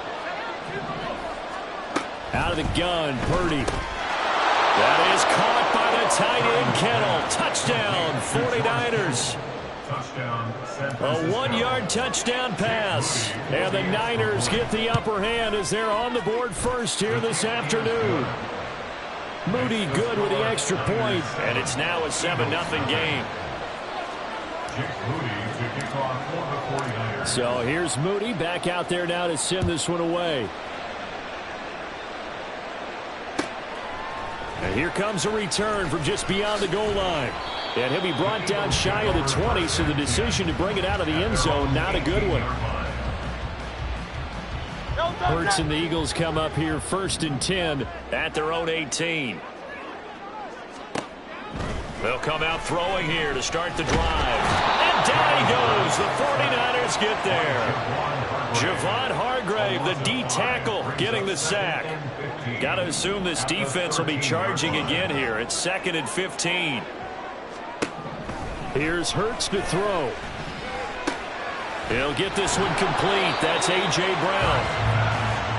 Out of the gun, Purdy. That is caught by the tight end, Kittle. Touchdown, 49ers. A 1-yard touchdown pass. And the Niners get the upper hand as they're on the board first here this afternoon. Moody good with the extra point, and it's now a 7-0 game. So here's Moody back out there now to send this one away. And here comes a return from just beyond the goal line. And he'll be brought down shy of the 20, so the decision to bring it out of the end zone, not a good one. Hurts and the Eagles come up here first and 10 at their own 18. They'll come out throwing here to start the drive. And down he goes. The 49ers get there. Javon Hargrave, the D tackle, getting the sack. Got to assume this defense will be charging again here. It's second and 15. Here's Hurts to throw. He'll get this one complete. That's A.J. Brown.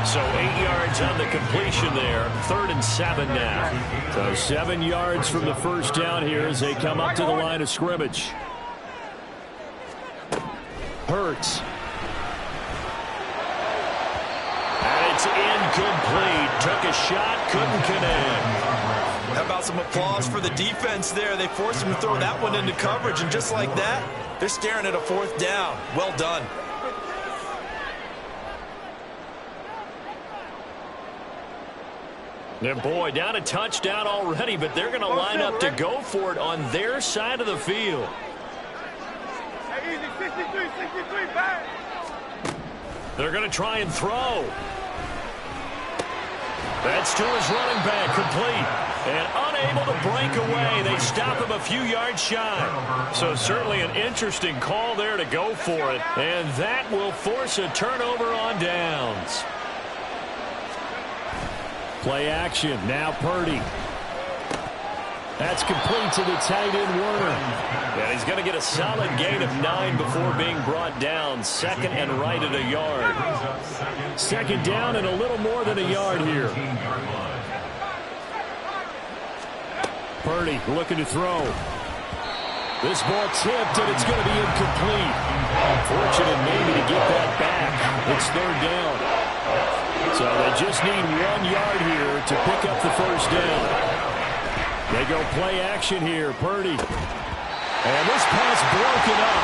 So 8 yards on the completion there. Third and 7 now. So 7 yards from the first down here as they come up to the line of scrimmage. Hurts. And it's incomplete. Took a shot, couldn't connect. How about some applause for the defense there? They forced him to throw that one into coverage, and just like that, they're staring at a fourth down. Well done. And boy, down a touchdown already, but they're going to line up to go for it on their side of the field. Hey, easy, 63, back. They're going to try and throw. That's to his running back, complete. And unable to break away. They stop him a few yards shy. So certainly an interesting call there to go for it. And that will force a turnover on downs. Play action. Now Purdy. That's complete to the tight end, Werner. And he's going to get a solid gain of 9 before being brought down. Second and right at a yard. Second down and a little more than a yard here. Purdy looking to throw. This ball tipped, and it's going to be incomplete. Fortunate maybe to get that back. It's third down. So they just need 1 yard here to pick up the first down. They go play action here. Purdy. And this pass broken up.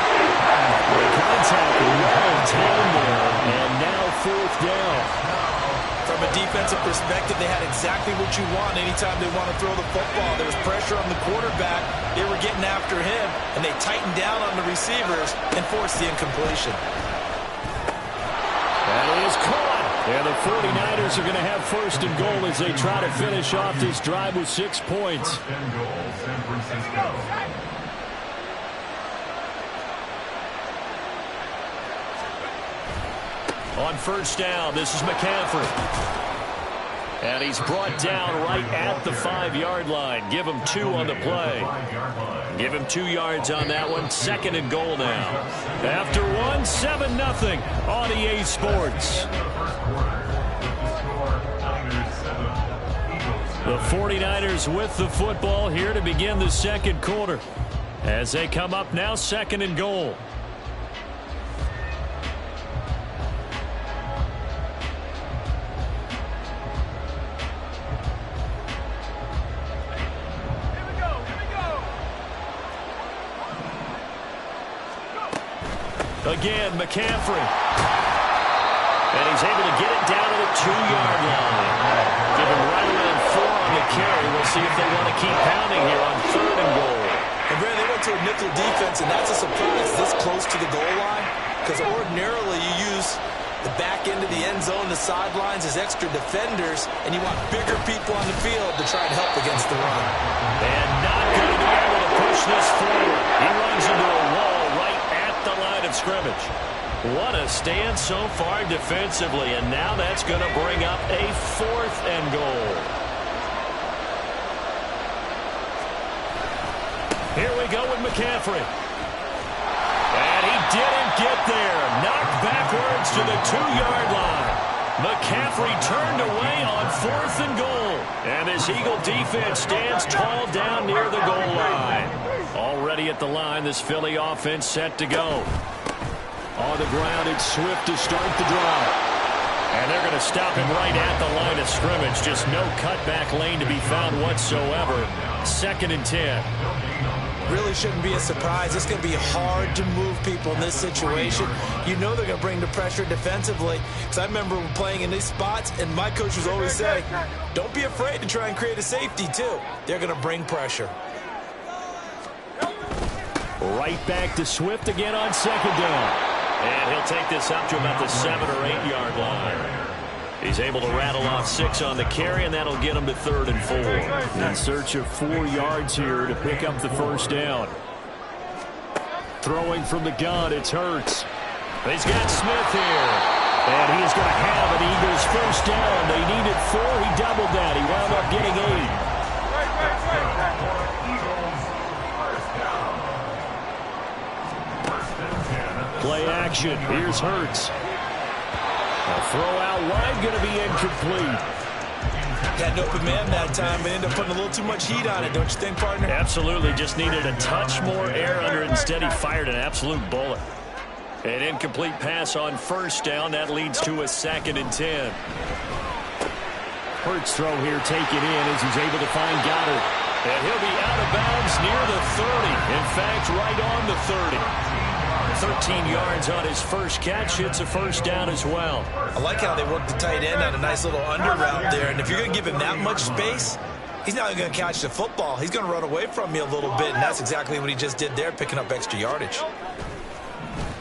The contact well timed there. And now fourth down. From a defensive perspective, they had exactly what you want anytime they want to throw the football. There was pressure on the quarterback. They were getting after him, and they tightened down on the receivers and forced the incompletion. That is caught. And the 49ers are going to have first and goal as they try to finish off this drive with 6 points. First and goal, San Francisco. On first down, this is McCaffrey. And he's brought down right at the 5-yard line. Give him 2 on the play. Give him 2 yards on that one. Second and goal now. After one, 7-0 on EA Sports. The 49ers with the football here to begin the second quarter. As they come up now, second and goal. Again, McCaffrey. And he's able to get it down to the 2-yard line. Give him right around 4 on the carry. We'll see if they want to keep pounding here on third and goal. And, Brad, they went to a nickel defense, and that's a surprise this close to the goal line. Because ordinarily you use the back end of the end zone, the sidelines as extra defenders, and you want bigger people on the field to try and help against the run. And not going to be able to push this forward. He runs into a wall right at the line of scrimmage. What a stand so far defensively, and now that's going to bring up a fourth and goal. Here we go with McCaffrey. And he didn't get there. Knocked backwards to the 2-yard line. McCaffrey turned away on fourth and goal. And this Eagle defense stands tall down near the goal line. Already at the line, this Philly offense set to go. On the ground, it's Swift to start the drive. And they're going to stop him right at the line of scrimmage. Just no cutback lane to be found whatsoever. Second and 10. Really shouldn't be a surprise. It's going to be hard to move people in this situation. You know they're going to bring the pressure defensively. Because I remember playing in these spots, and my coach was always saying, don't be afraid to try and create a safety, too. They're going to bring pressure. Right back to Swift again on second down. And he'll take this up to about the 7 or 8 yard line. He's able to rattle off 6 on the carry, and that'll get him to third and 4. In search of 4 yards here to pick up the first down. Throwing from the gun, it's Hurts. He's got Smith here. And he's going to have an Eagles first down. They needed 4. He doubled that. He wound up getting 8. Play action. Here's Hurts. A throw out wide, going to be incomplete. Had an open man that time, but ended up putting a little too much heat on it, don't you think, partner? Absolutely. Just needed a touch more air under it. Instead, he fired an absolute bullet. An incomplete pass on first down. That leads to a second and 10. Hurts throw here taken in as he's able to find Goddard. And he'll be out of bounds near the 30. In fact, right on the 30. 13 yards on his first catch. It's a first down as well. I like how they work the tight end on a nice little under route there. And if you're going to give him that much space, he's not going to catch the football. He's going to run away from you a little bit, and that's exactly what he just did there, picking up extra yardage.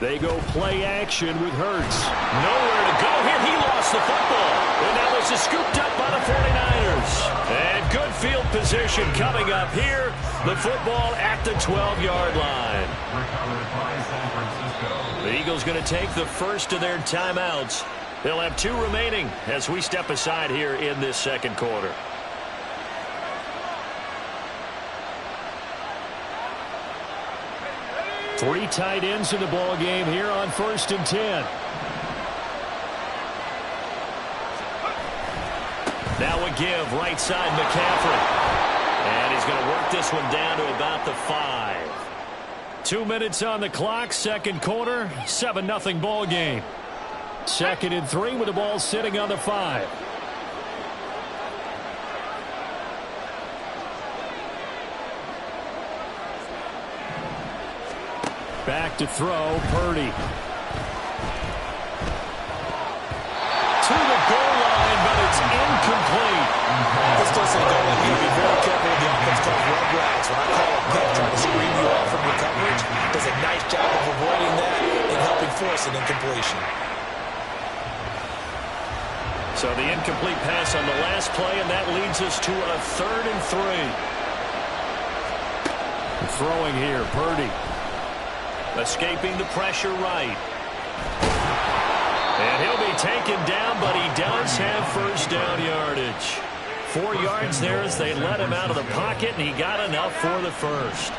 They go play action with Hurts. Nowhere to go here. He lost gets the football. And now this is scooped up by the 49ers. And good field position coming up here. The football at the 12-yard line. Recovered by San Francisco. The Eagles going to take the first of their timeouts. They'll have 2 remaining as we step aside here in this second quarter. Three tight ends in the ball game here on 1st and 10. Now a give, right side McCaffrey. And he's going to work this one down to about the 5. 2 minutes on the clock, second quarter, 7-0 ball game. 2nd and 3 with the ball sitting on the 5. Back to throw, Purdy. To the goal line, but it's incomplete. This doesn't go in here. Be very careful with the offense calls rub routes. When I call a pick, trying to screen you off from your coverage, does a nice job of avoiding that and helping force an incompletion. So the incomplete pass on the last play, and that leads us to a 3rd and 3. Throwing here, Purdy. Escaping the pressure right. And he'll be taken down, but he does have first down yardage. 4 yards there as they let him out of the pocket, and he got enough for the first.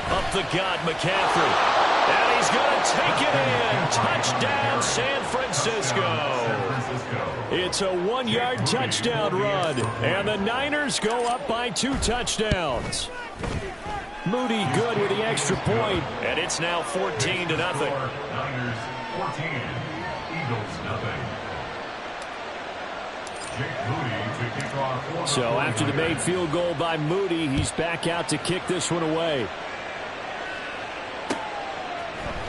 Up the gut, McCaffrey. And he's going to take it in. Touchdown, San Francisco. It's a 1-yard touchdown run, and the Niners go up by 2 touchdowns. Moody good with the extra point, and it's now 14-0. Niners 14, Eagles nothing. Jake Moody to kick off. So after the made field goal by Moody, he's back out to kick this one away.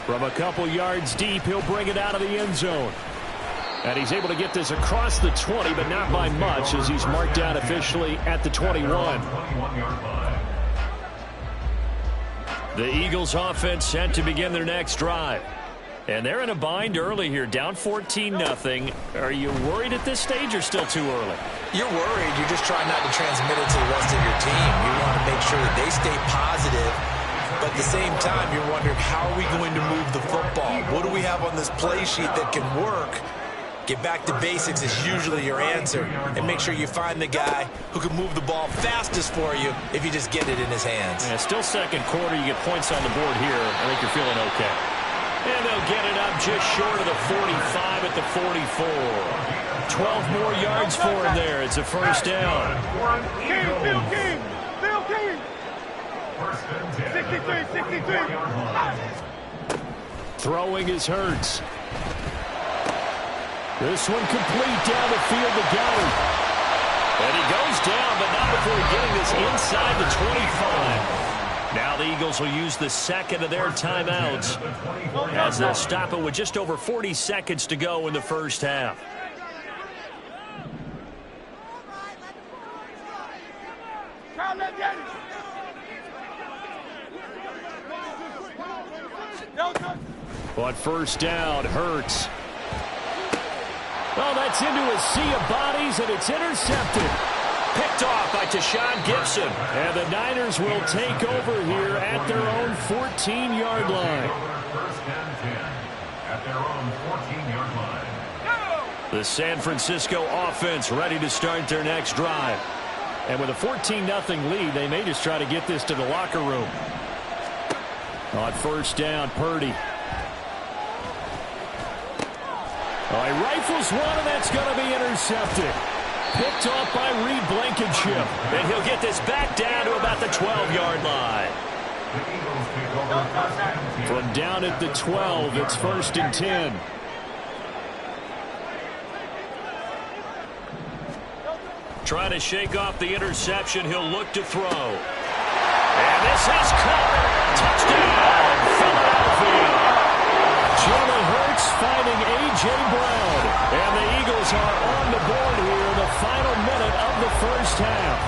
From a couple yards deep, he'll bring it out of the end zone. And he's able to get this across the 20, but not by much, as he's marked down officially at the 21. The Eagles offense set to begin their next drive. And they're in a bind early here, down 14-0. Are you worried at this stage or still too early? You're worried. You're just trying not to transmit it to the rest of your team. You want to make sure that they stay positive. But at the same time, you're wondering, how are we going to move the football? What do we have on this play sheet that can work? Get back to basics is usually your answer. And make sure you find the guy who can move the ball fastest for you if you just get it in his hands. Yeah, still second quarter. You get points on the board here. I think you're feeling okay. And they'll get it up just short of the 45 at the 44. 12 more yards for him there. It's a first down. King. 63. Throwing is Hurts. This one complete down the field to Goddard. And he goes down, but not before getting this inside the 25. Now the Eagles will use the second of their timeouts as they'll stop it with just over 40 seconds to go in the first half. On first down, Hurts. Well, that's into a sea of bodies, and it's intercepted. Picked off by Tashawn Gibson. And the Niners will take over here at their own 14-yard line. First and 10 at their own 14-yard line. The San Francisco offense ready to start their next drive. And with a 14-0 lead, they may just try to get this to the locker room. On first down, Purdy. He rifles one, and that's going to be intercepted. Picked off by Reed Blankenship. And he'll get this back down to about the 12-yard line. From down at the 12, it's first and 10. Trying to shake off the interception. He'll look to throw. And this is caught. Touchdown, Philadelphia. Jalen Hurts finding A.J. Brown. And the Eagles are on the board here in the final minute of the first half.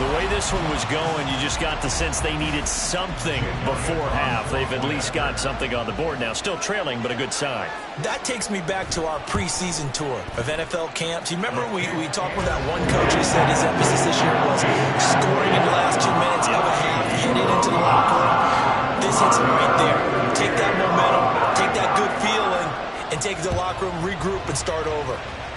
The way this one was going, you just got the sense they needed something before half. They've at least got something on the board now. Still trailing, but a good sign. That takes me back to our preseason tour of NFL camps. You remember we talked with that one coach who said his emphasis this year was scoring in the last 2 minutes of a half, heading into the locker room. This hits it right there. Take that momentum, take that good feeling, and take it to the locker room, regroup, and start over.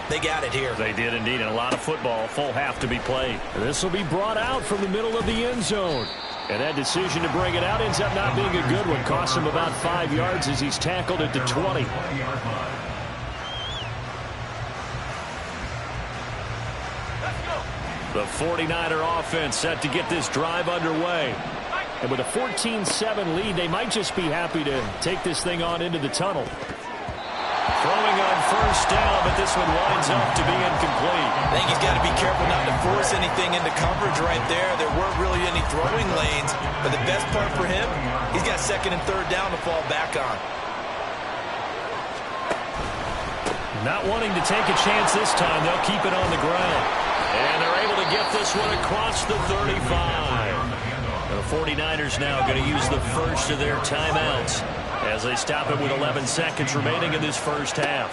They got it here. They did indeed, and a lot of football, full half to be played. This will be brought out from the middle of the end zone. And that decision to bring it out ends up not being a good one. Costs him about 5 yards as he's tackled at the 20. The 49er offense set to get this drive underway. And with a 14-7 lead, they might just be happy to take this thing on into the tunnel. Throwing on first down, but this one winds up to be incomplete. I think he's got to be careful not to force anything into coverage right there. There weren't really any throwing lanes, but the best part for him, he's got second and third down to fall back on. Not wanting to take a chance this time, they'll keep it on the ground. And they're able to get this one across the 35. The 49ers now going to use the first of their timeouts as they stop it with 11 seconds remaining in this first half.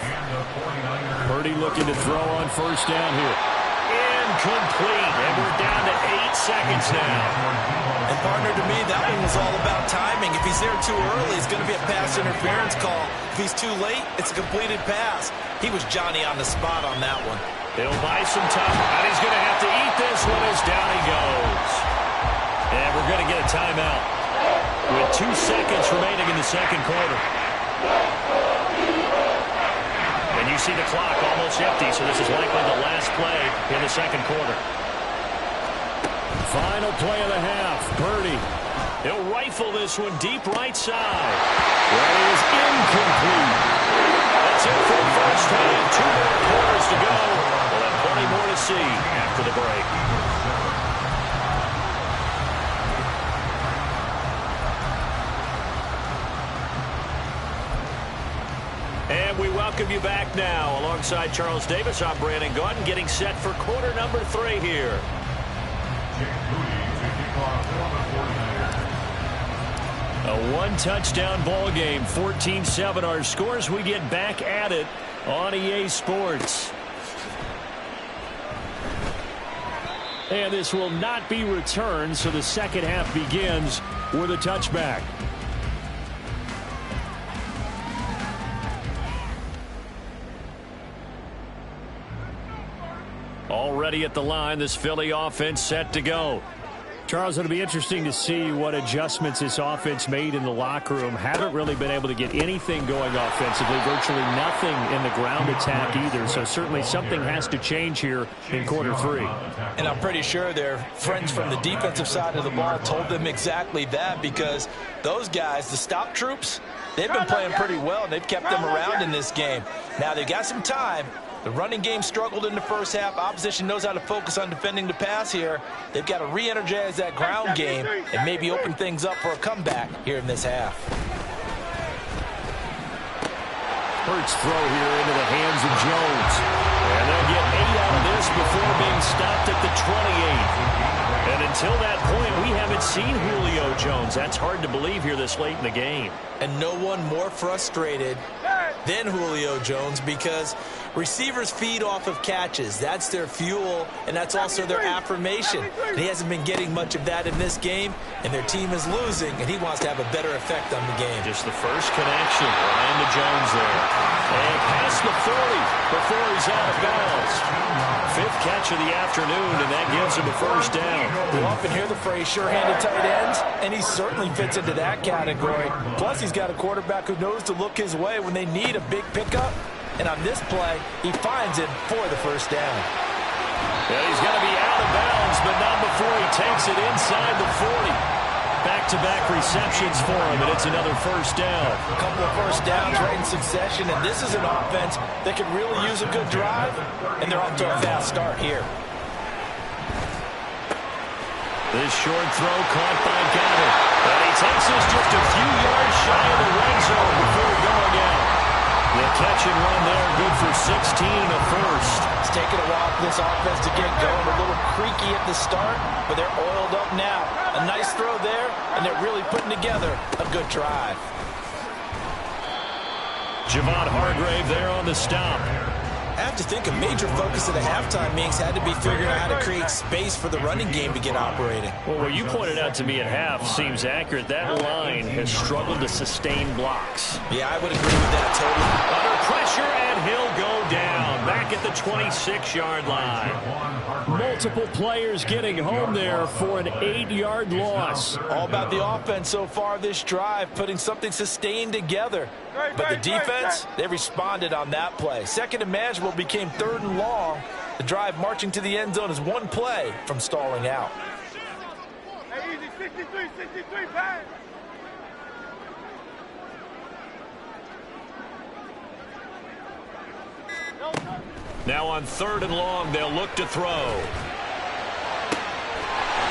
Purdy looking to throw on first down here. Incomplete, and we're down to 8 seconds now. And partner, to me, that one was all about timing. If he's there too early, it's going to be a pass interference call. If he's too late, it's a completed pass. He was Johnny on the spot on that one. He'll buy some time, and he's going to have to eat this one as down he goes. And we're going to get a timeout with 2 seconds remaining in the second quarter. And you see the clock almost empty, so this is likely the last play in the second quarter. Final play of the half. Purdy. He'll rifle this one deep right side. That is incomplete. That's it for the first half. 2 more quarters to go. We'll have plenty more to see after the break. And we welcome you back now. Alongside Charles Davis, I'm Brandon Gaudin, getting set for quarter number 3 here. A 1-touchdown ball game, 14-7 our scores. We get back at it on EA Sports. And this will not be returned, so the second half begins with a touchback. Already at the line, this Philly offense set to go. Charles, it'll be interesting to see what adjustments this offense made in the locker room. Haven't really been able to get anything going offensively, virtually nothing in the ground attack either. So certainly something has to change here in quarter 3. And I'm pretty sure their friends from the defensive side of the ball told them exactly that, because those guys, the stop troops, they've been playing pretty well, and they've kept them around in this game. Now, they've got some time. The running game struggled in the first half. Opposition knows how to focus on defending the pass here. They've got to re-energize that ground game and maybe open things up for a comeback here in this half. Hurts throw here into the hands of Jones. And they'll get 8 out of this before being stopped at the 28. And until that point, we haven't seen Julio Jones. That's hard to believe here this late in the game. And no one more frustrated than Julio Jones, because receivers feed off of catches. That's their fuel, and that's also their affirmation. And he hasn't been getting much of that in this game, and their team is losing, and he wants to have a better effect on the game. Just the first connection. Ryan to Jones there. And past the 40 before he's out of bounds. 5th catch of the afternoon, and that gives him a first down. We often hear the phrase sure-handed tight ends, and he certainly fits into that category. Plus, he's got a quarterback who knows to look his way when they need a big pickup. And on this play, he finds it for the first down. Yeah, he's going to be out of bounds, but not before he takes it inside the 40. Back-to-back receptions for him, and it's another first down. A couple of first downs right in succession, and this is an offense that could really use a good drive, and they're off to a fast start here. This short throw caught by Goddard. And he takes us just a few yards shy of the red zone before going out. The catch and run there, good for 16 and a first. It's taken a while for this offense to get going. A little creaky at the start, but they're oiled up now. A nice throw there, and they're really putting together a good drive. Javon Hargrave there on the stop. I have to think a major focus of the halftime meetings had to be figuring out how to create space for the running game to get operating. Well, what you pointed out to me at half seems accurate. That line has struggled to sustain blocks. Yeah, I would agree with that totally. Under pressure, and he'll go down. Back at the 26-yard line. Multiple players getting home there for an 8-yard loss. All about the offense so far this drive, putting something sustained together. But the defense, they responded on that play. Second and manageable became 3rd and long. The drive marching to the end zone is one play from stalling out. Hey, easy, 63, pass. Now on 3rd and long, they'll look to throw.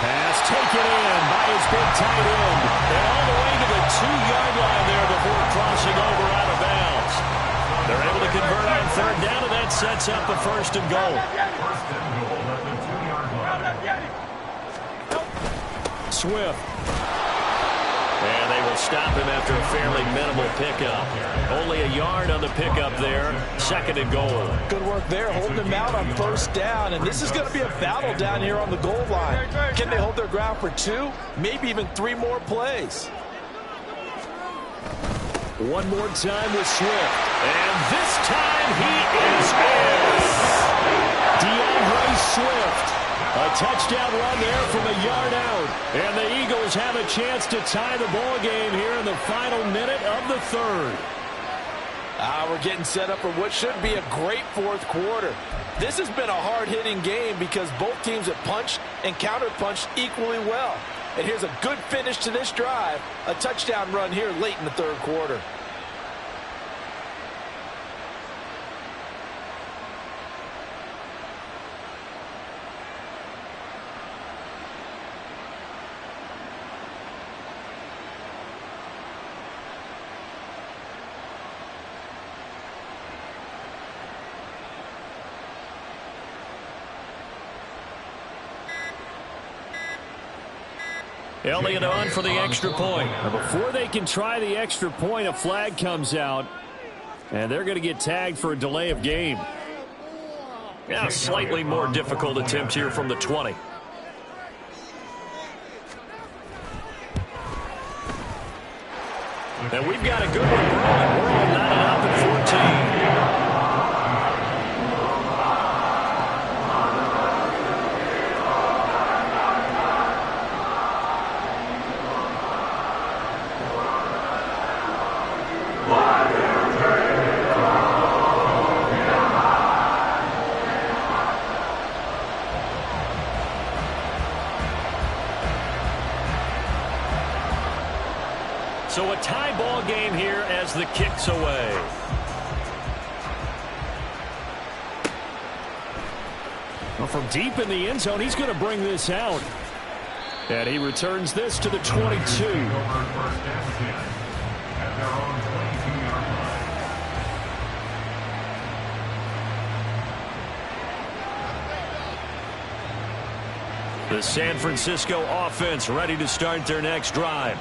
Pass taken in by his big tight end. And all the way to the 2-yard line there before crossing over out of bounds. They're able to convert on 3rd down, and that sets up a 1st and goal. Swift. And they will stop him after a fairly minimal pickup. Only a yard on the pickup there. 2nd and goal. Good work there, holding him out on 1st down. And this is going to be a battle down here on the goal line. Can they hold their ground for 2, maybe even 3 more plays? One more time with Swift. And this time he is in. DeAndre Swift. A touchdown run there from a yard out. And the Eagles have a chance to tie the ball game here in the final minute of the 3rd. We're getting set up for what should be a great 4th quarter. This has been a hard-hitting game because both teams have punched and counter-punched equally well. And here's a good finish to this drive. A touchdown run here late in the 3rd quarter. Elliott on for the extra point. Now before they can try the extra point, a flag comes out, and they're going to get tagged for a delay of game. Yeah, slightly more difficult attempt here from the 20. And we've got a good one brewing. We're all knotted up at 14. So a tie ball game here as the kick's away. Well, from deep in the end zone, he's going to bring this out. And he returns this to the 22. The San Francisco offense ready to start their next drive.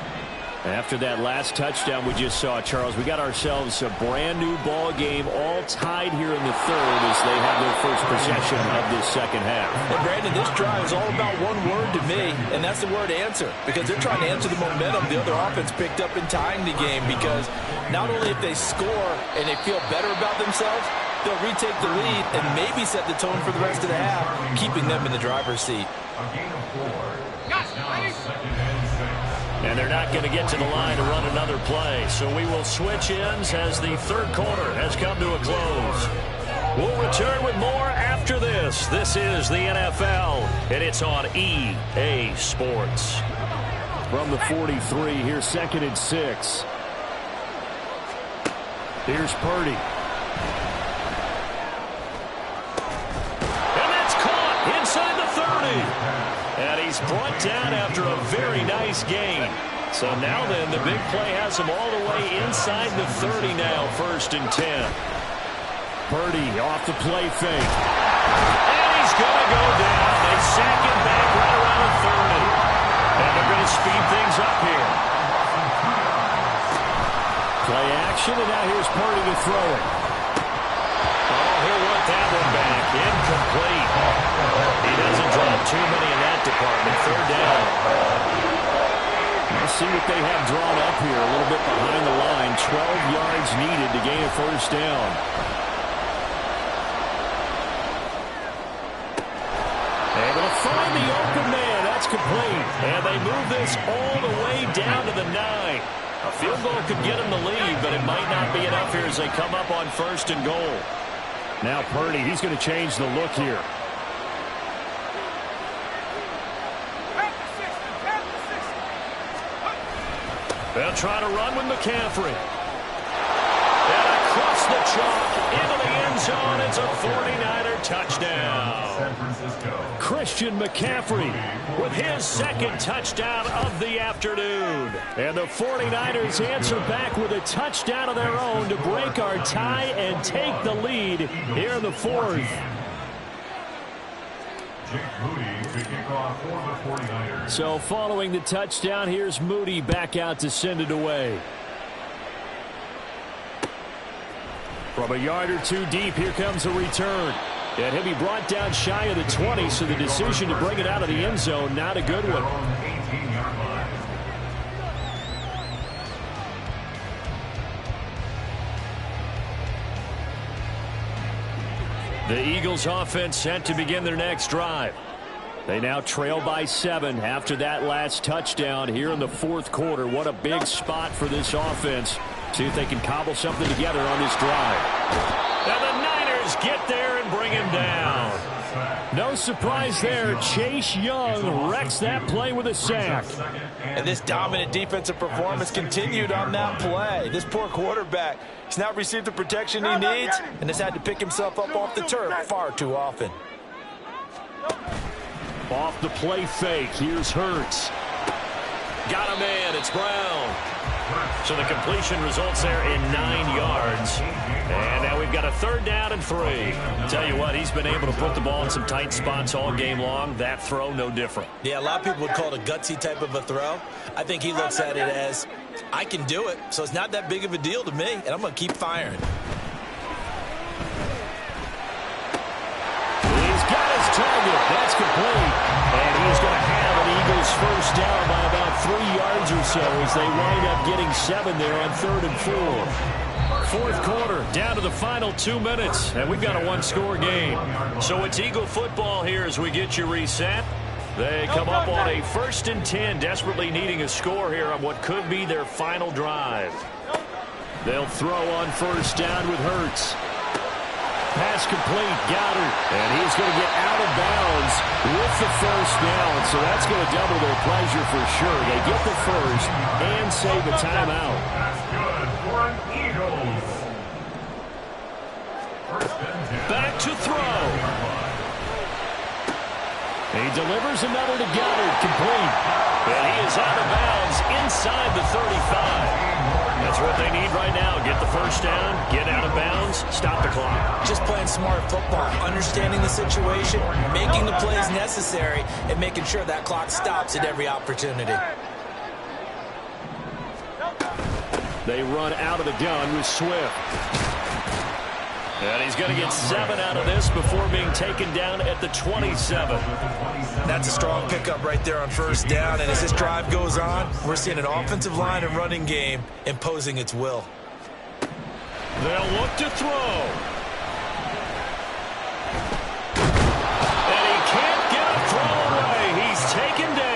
After that last touchdown we just saw, Charles, we got ourselves a brand new ball game, all tied here in the 3rd as they have their first possession of this 2nd half. And Brandon, this drive is all about one word to me, and that's the word answer, because they're trying to answer the momentum the other offense picked up in tying the game, because not only if they score and they feel better about themselves, they'll retake the lead and maybe set the tone for the rest of the half, keeping them in the driver's seat. And they're not going to get to the line to run another play. So we will switch ends as the 3rd quarter has come to a close. We'll return with more after this. This is the NFL, and it's on EA Sports. From the 43, here's 2nd and 6. Here's Purdy. And that's caught inside the 30. And he's brought down after a very nice gain. So now then, the big play has him all the way inside the 30 now, 1st and 10. Purdy off the play fake. And he's going to go down. They sack him back right around the 30. And they're going to speed things up here. Play action, and now here's Purdy to throw it. Oh, he'll want that one back. Incomplete. He doesn't drop too many in that department. 3rd down. Let's see what they have drawn up here. A little bit behind the line. 12 yards needed to gain a 1st down. Able to find the open man. That's complete. And they move this all the way down to the 9. A field goal could get them the lead, but it might not be enough here as they come up on 1st and goal. Now Purdy, he's going to change the look here. They'll try to run with McCaffrey. And across the chalk into the end zone. It's a 49er touchdown. San Francisco. Christian McCaffrey with his 2nd touchdown of the afternoon. And the 49ers answer back with a touchdown of their own to break our tie and take the lead here in the 4th. So following the touchdown, here's Moody back out to send it away. From a yard or 2 deep, here comes a return. And he'll be brought down shy of the 20, so the decision to bring it out of the end zone, not a good one. The Eagles offense set to begin their next drive. They now trail by 7 after that last touchdown here in the 4th quarter. What a big spot for this offense. See if they can cobble something together on this drive. And the Niners get there and bring him down. No surprise there. Chase Young wrecks that play with a sack. And this dominant defensive performance continued on that play. This poor quarterback, he's not received the protection he needs and has had to pick himself up off the turf far too often. Off the play fake, here's Hurts. Got a man, it's Brown. So the completion results there in 9 yards. And now we've got a 3rd down and 3. Tell you what, he's been able to put the ball in some tight spots all game long. That throw, no different. Yeah, a lot of people would call it a gutsy type of a throw. I think he looks at it as, I can do it, so it's not that big of a deal to me, and I'm going to keep firing. He's got his target. That's complete. And he's going to have an Eagles 1st down by about 3 yards or so as they wind up getting 7 there on 3rd and 4. 4th quarter, down to the final 2 minutes, and we've got a 1-score game. So it's Eagle football here as we get you reset. They come up on a 1st and 10, desperately needing a score here on what could be their final drive. They'll throw on 1st down with Hurts. Pass complete, Goddard, and he's going to get out of bounds with the 1st down, so that's going to double their pleasure for sure. They get the 1st and save a timeout. That's good for an Eagles. Back to throw. He delivers another to Goddard, complete. And he is out of bounds inside the 35. That's what they need right now. Get the 1st down, get out of bounds, stop the clock. Just playing smart football, understanding the situation, making the plays necessary, and making sure that clock stops at every opportunity. They run out of the gun with Swift. And he's going to get 7 out of this before being taken down at the 27. That's a strong pickup right there on 1st down. And as this drive goes on, we're seeing an offensive line and running game imposing its will. They'll look to throw. And he can't get a throw away. He's taken down.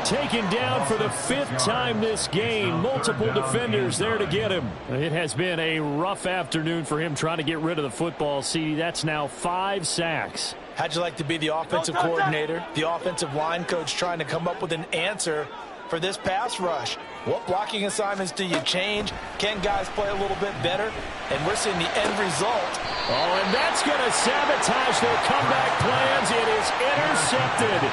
Taken down for the 5th time this game. Multiple defenders there to get him. It has been a rough afternoon for him trying to get rid of the football. See, that's now 5 sacks. How'd you like to be the offensive coordinator, the offensive line coach trying to come up with an answer for this pass rush? What blocking assignments do you change? Can guys play a little bit better? And we're seeing the end result. Oh, and that's going to sabotage their comeback plans. It is intercepted.